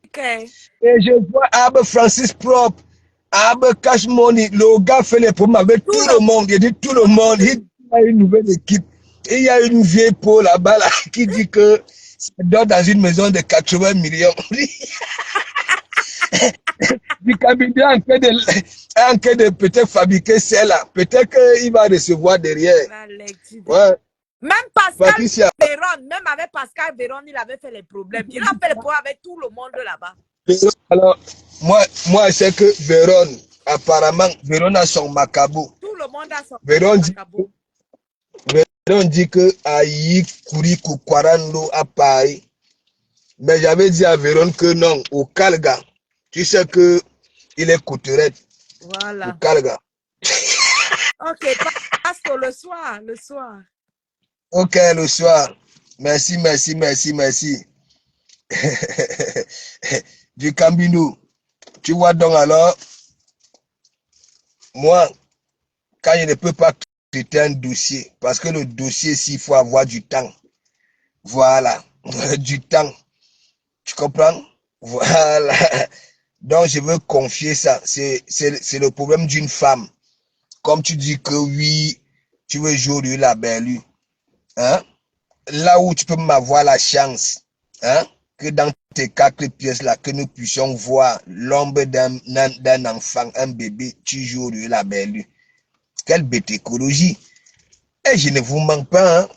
Okay. Et je vois Abe Francis Prop, Abe Cash Money, le gars fait les problèmes avec tout le monde. Il dit tout le monde. Il y a une nouvelle équipe. Et il y a une vieille peau là-bas là, qui dit que ça dort dans une maison de 80 millions. Du cabinet en train de peut-être fabriquer celle-là. Peut-être qu'il va recevoir derrière. Ouais. Même Pascal Véron, même avec Pascal Véron, il avait fait les problèmes. Il a fait les problèmes avec tout le monde là-bas. Alors, moi, je sais que Véron, apparemment, Véron a son macabo. Tout le monde a son macabo. Véron dit que Aïe, Kouri, Koukwarando à Paris. Mais j'avais dit à Véron que non, au Calga, tu sais que il est couturette. Voilà. Au Calga. Ok, passe le soir, le soir. Ok, le soir. Merci. Du Cambinou. Tu vois donc alors, moi, quand je ne peux pas traiter un dossier, parce que le dossier, il faut avoir du temps. Voilà, du temps. Tu comprends? Voilà. Donc, je veux confier ça. C'est le problème d'une femme. Comme tu dis que oui, tu veux jouer la belle. Hein? Là où tu peux m'avoir la chance, hein? Que dans tes 4 pièces là, que nous puissions voir l'ombre d'un enfant, un bébé, tu joues la belle. Quelle bête écologie. Et je ne vous manque pas, hein?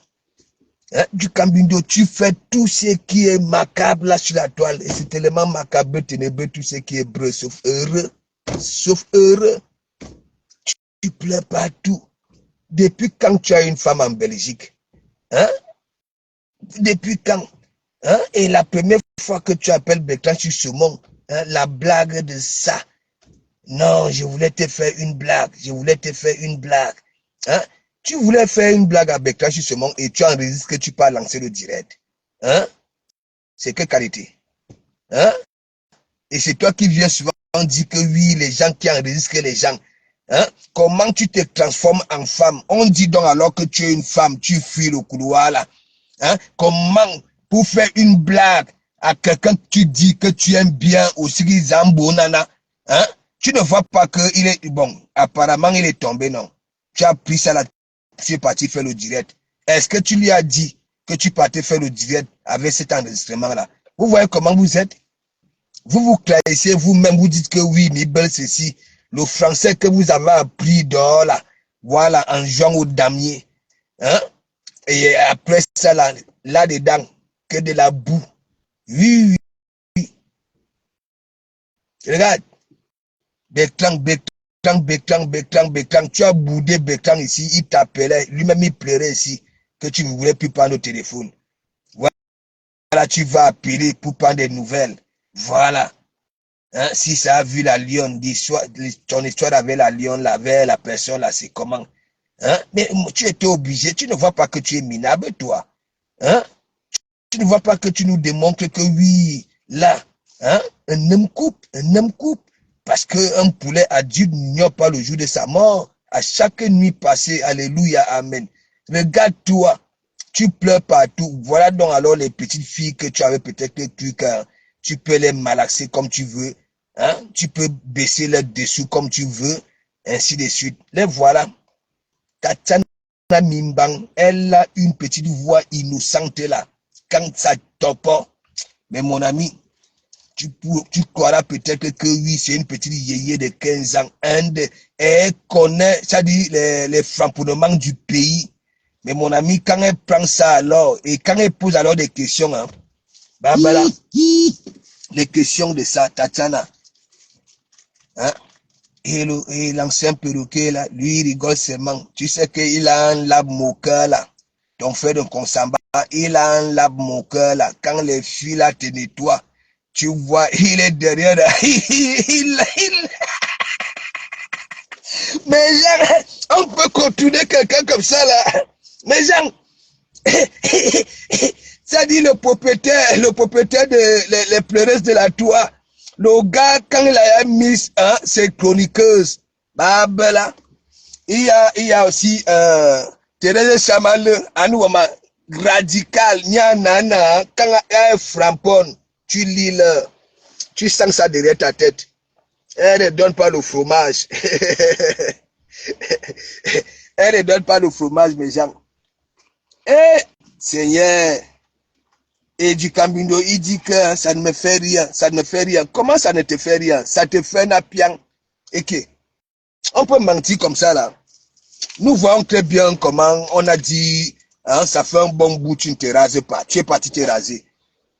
Hein? Du Cambindo, tu fais tout ce qui est macabre là sur la toile. Et c'est tellement macabre, ténébreux, tout ce qui est breu, sauf heureux. Sauf heureux. Tu pleures partout. Depuis quand tu as une femme en Belgique? Hein? Depuis quand? Hein? Et la première fois que tu appelles Bertrand sur ce monde, hein, la blague de ça. Non, je voulais te faire une blague. Hein? Tu voulais faire une blague à Bertrand sur ce monde et tu enregistres que tu peux lancer le direct. Hein? C'est quelle qualité? Hein? Et c'est toi qui viens souvent dire que oui, les gens qui enregistrent les gens. Hein? Comment tu te transformes en femme? On dit donc alors que tu es une femme, tu fuis le couloir là. Hein? Comment, pour faire une blague à quelqu'un que tu dis que tu aimes bien aussi, Zambonana, hein? Tu ne vois pas qu'il est... Bon, apparemment, il est tombé, non. Tu as pris ça là, tu es parti faire le direct. Est-ce que tu lui as dit que tu partais faire le direct avec cet enregistrement-là? Vous voyez comment vous êtes? Vous vous classez vous-même, vous dites que oui, Mibel, ceci. Le français que vous avez appris dehors, là, voilà, en jouant au damier. Hein? Et après ça, là-dedans, que de la boue. Oui, oui. Regarde. Béclang. Tu as boudé Béclang ici, il t'appelait, lui-même il pleurait ici, que tu ne voulais plus prendre le téléphone. Voilà, tu vas appeler pour prendre des nouvelles. Voilà. Hein, si ça a vu la lionne, ton histoire avec la lionne, avec la personne là, c'est comment? Hein? Mais tu étais obligé, tu ne vois pas que tu es minable, toi. Hein? Tu ne vois pas que tu nous démontres que oui, là, hein, un homme coupe. Parce qu'un poulet adulte n'ignore pas le jour de sa mort. À chaque nuit passée, alléluia, amen. Regarde-toi, tu pleures partout. Voilà donc alors les petites filles que tu avais peut-être cru que tu peux les malaxer comme tu veux. Hein? Tu peux baisser les dessous comme tu veux, ainsi de suite. Les voilà. Tatiana Mimbang, elle a une petite voix innocente là. Quand ça tope, mais mon ami, tu croiras peut-être que oui, c'est une petite yéyé de 15 ans. Elle connaît, ça dit, les framponnements du pays. Mais mon ami, quand elle prend ça alors, et quand elle pose alors des questions, hein, bah, là, les questions de ça, Tatiana, hein, et l'ancien perroquet là, lui, il rigole seulement. Tu sais qu'il a un lab moqueur là. Ton frère de Konsamba, il a un lab moqueur là. Quand les filles là te nettoient, tu vois, il est derrière là. Mais genre, on peut contourner quelqu'un comme ça là. Mais genre, ça dit le propriétaire de les pleureuses de la toit. Le gars, quand il a mis hein, ses chroniqueuses, bah, là, il y a aussi Thérèse Chamal, Anouama, radical, nana, quand elle framponne, tu lis le, tu sens ça derrière ta tête. Elle ne donne pas le fromage. Elle ne donne pas le fromage, mes gens. Eh, Seigneur, et du Cambindo, il dit que ça ne me fait rien, ça ne me fait rien. Comment ça ne te fait rien? Ça te fait napian. Et que, on peut mentir comme ça là. Nous voyons très bien comment on a dit, hein, ça fait un bon bout, tu ne te rases pas. Tu es parti te raser.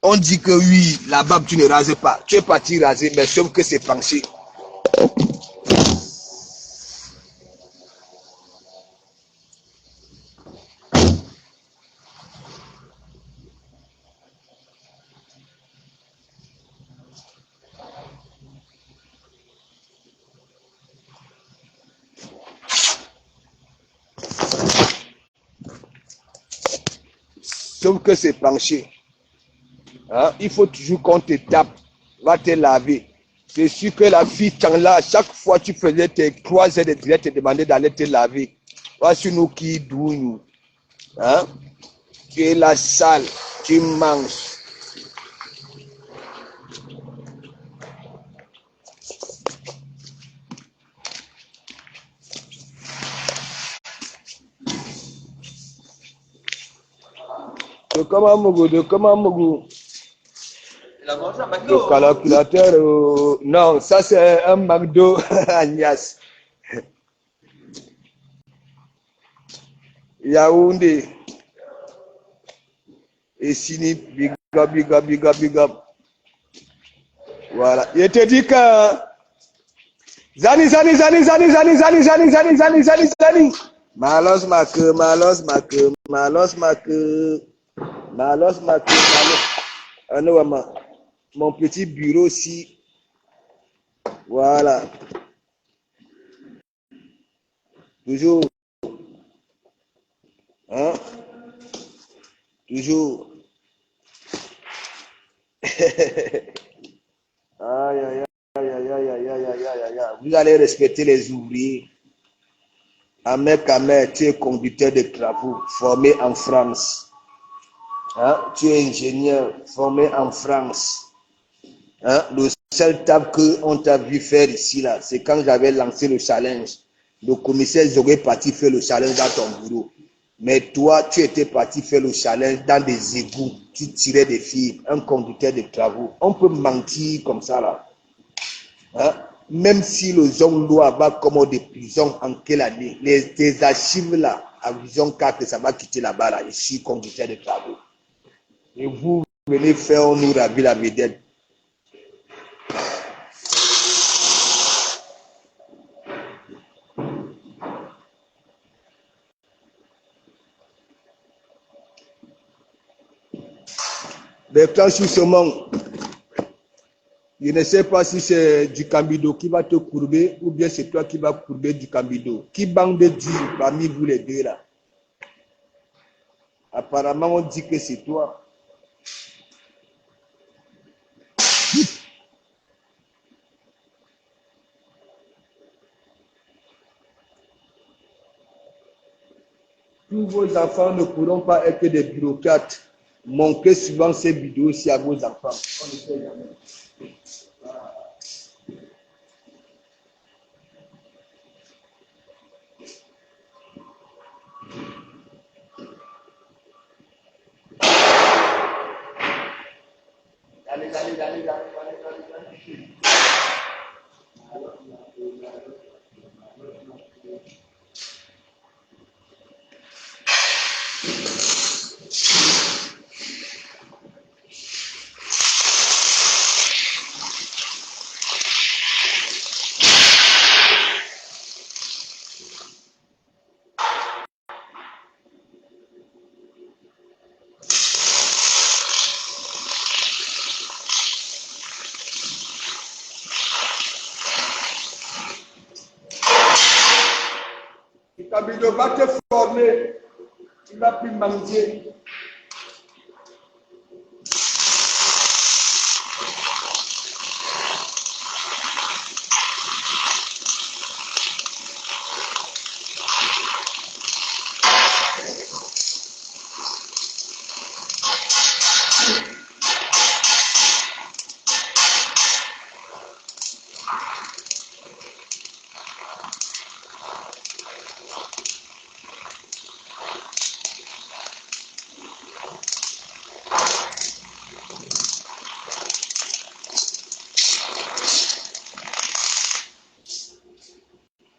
On dit que oui, la barbe, tu ne rases pas. Tu es parti raser, mais sauf que c'est penché. Sauf que c'est penché. Hein? Il faut toujours qu'on te tape, va te laver. C'est sûr que la fille, là, chaque fois que tu faisais tes 3 heures de direct, te demandait d'aller te laver. Voici nous qui douillons. Hein? Tu es la sale, tu manges. De comment Mougou. Le calculateur, non, ça c'est un McDo Agnès. Yaoundé. Et Sini, big up. Voilà. Je te dis que Zani. Malos make. Mon petit bureau ici. Voilà. Toujours. Hein? Toujours. Aïe. Vous allez respecter les ouvriers. Ahmed Kamer, tu es conducteur de travaux formé en France. Hein? Tu es ingénieur formé en France. Hein? Le seule table qu'on t'a vu faire ici, là, c'est quand j'avais lancé le challenge. Le commissaire Zoé est parti faire le challenge dans ton bureau. Mais toi, tu étais parti faire le challenge dans des égouts. Tu tirais des fibres, un conducteur de travaux. On peut mentir comme ça, là. Hein? Même si le zone loi va comme des prisons en quelle année, les archives là, à vision 4, ça va quitter là-bas, là, ici, conducteur de travaux. Et vous venez faire nous ravir la vedette. Mais quand je suis seulement, je ne sais pas si c'est du Cambido qui va te courber ou bien c'est toi qui vas courber du Cambido. Qui bande dit parmi vous les deux là? Apparemment, on dit que c'est toi. Tous vos enfants ne pourront pas être des bureaucrates. Montrez souvent ces vidéos aussi à vos enfants. On ne sait jamais. Allez. Cambido va te former. Tu vas plus manger.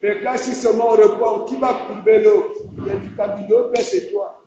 Mais quand si seulement on répond, qui va courber l'eau? Il y a du Cambido, mais c'est toi.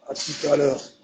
À tout à l'heure.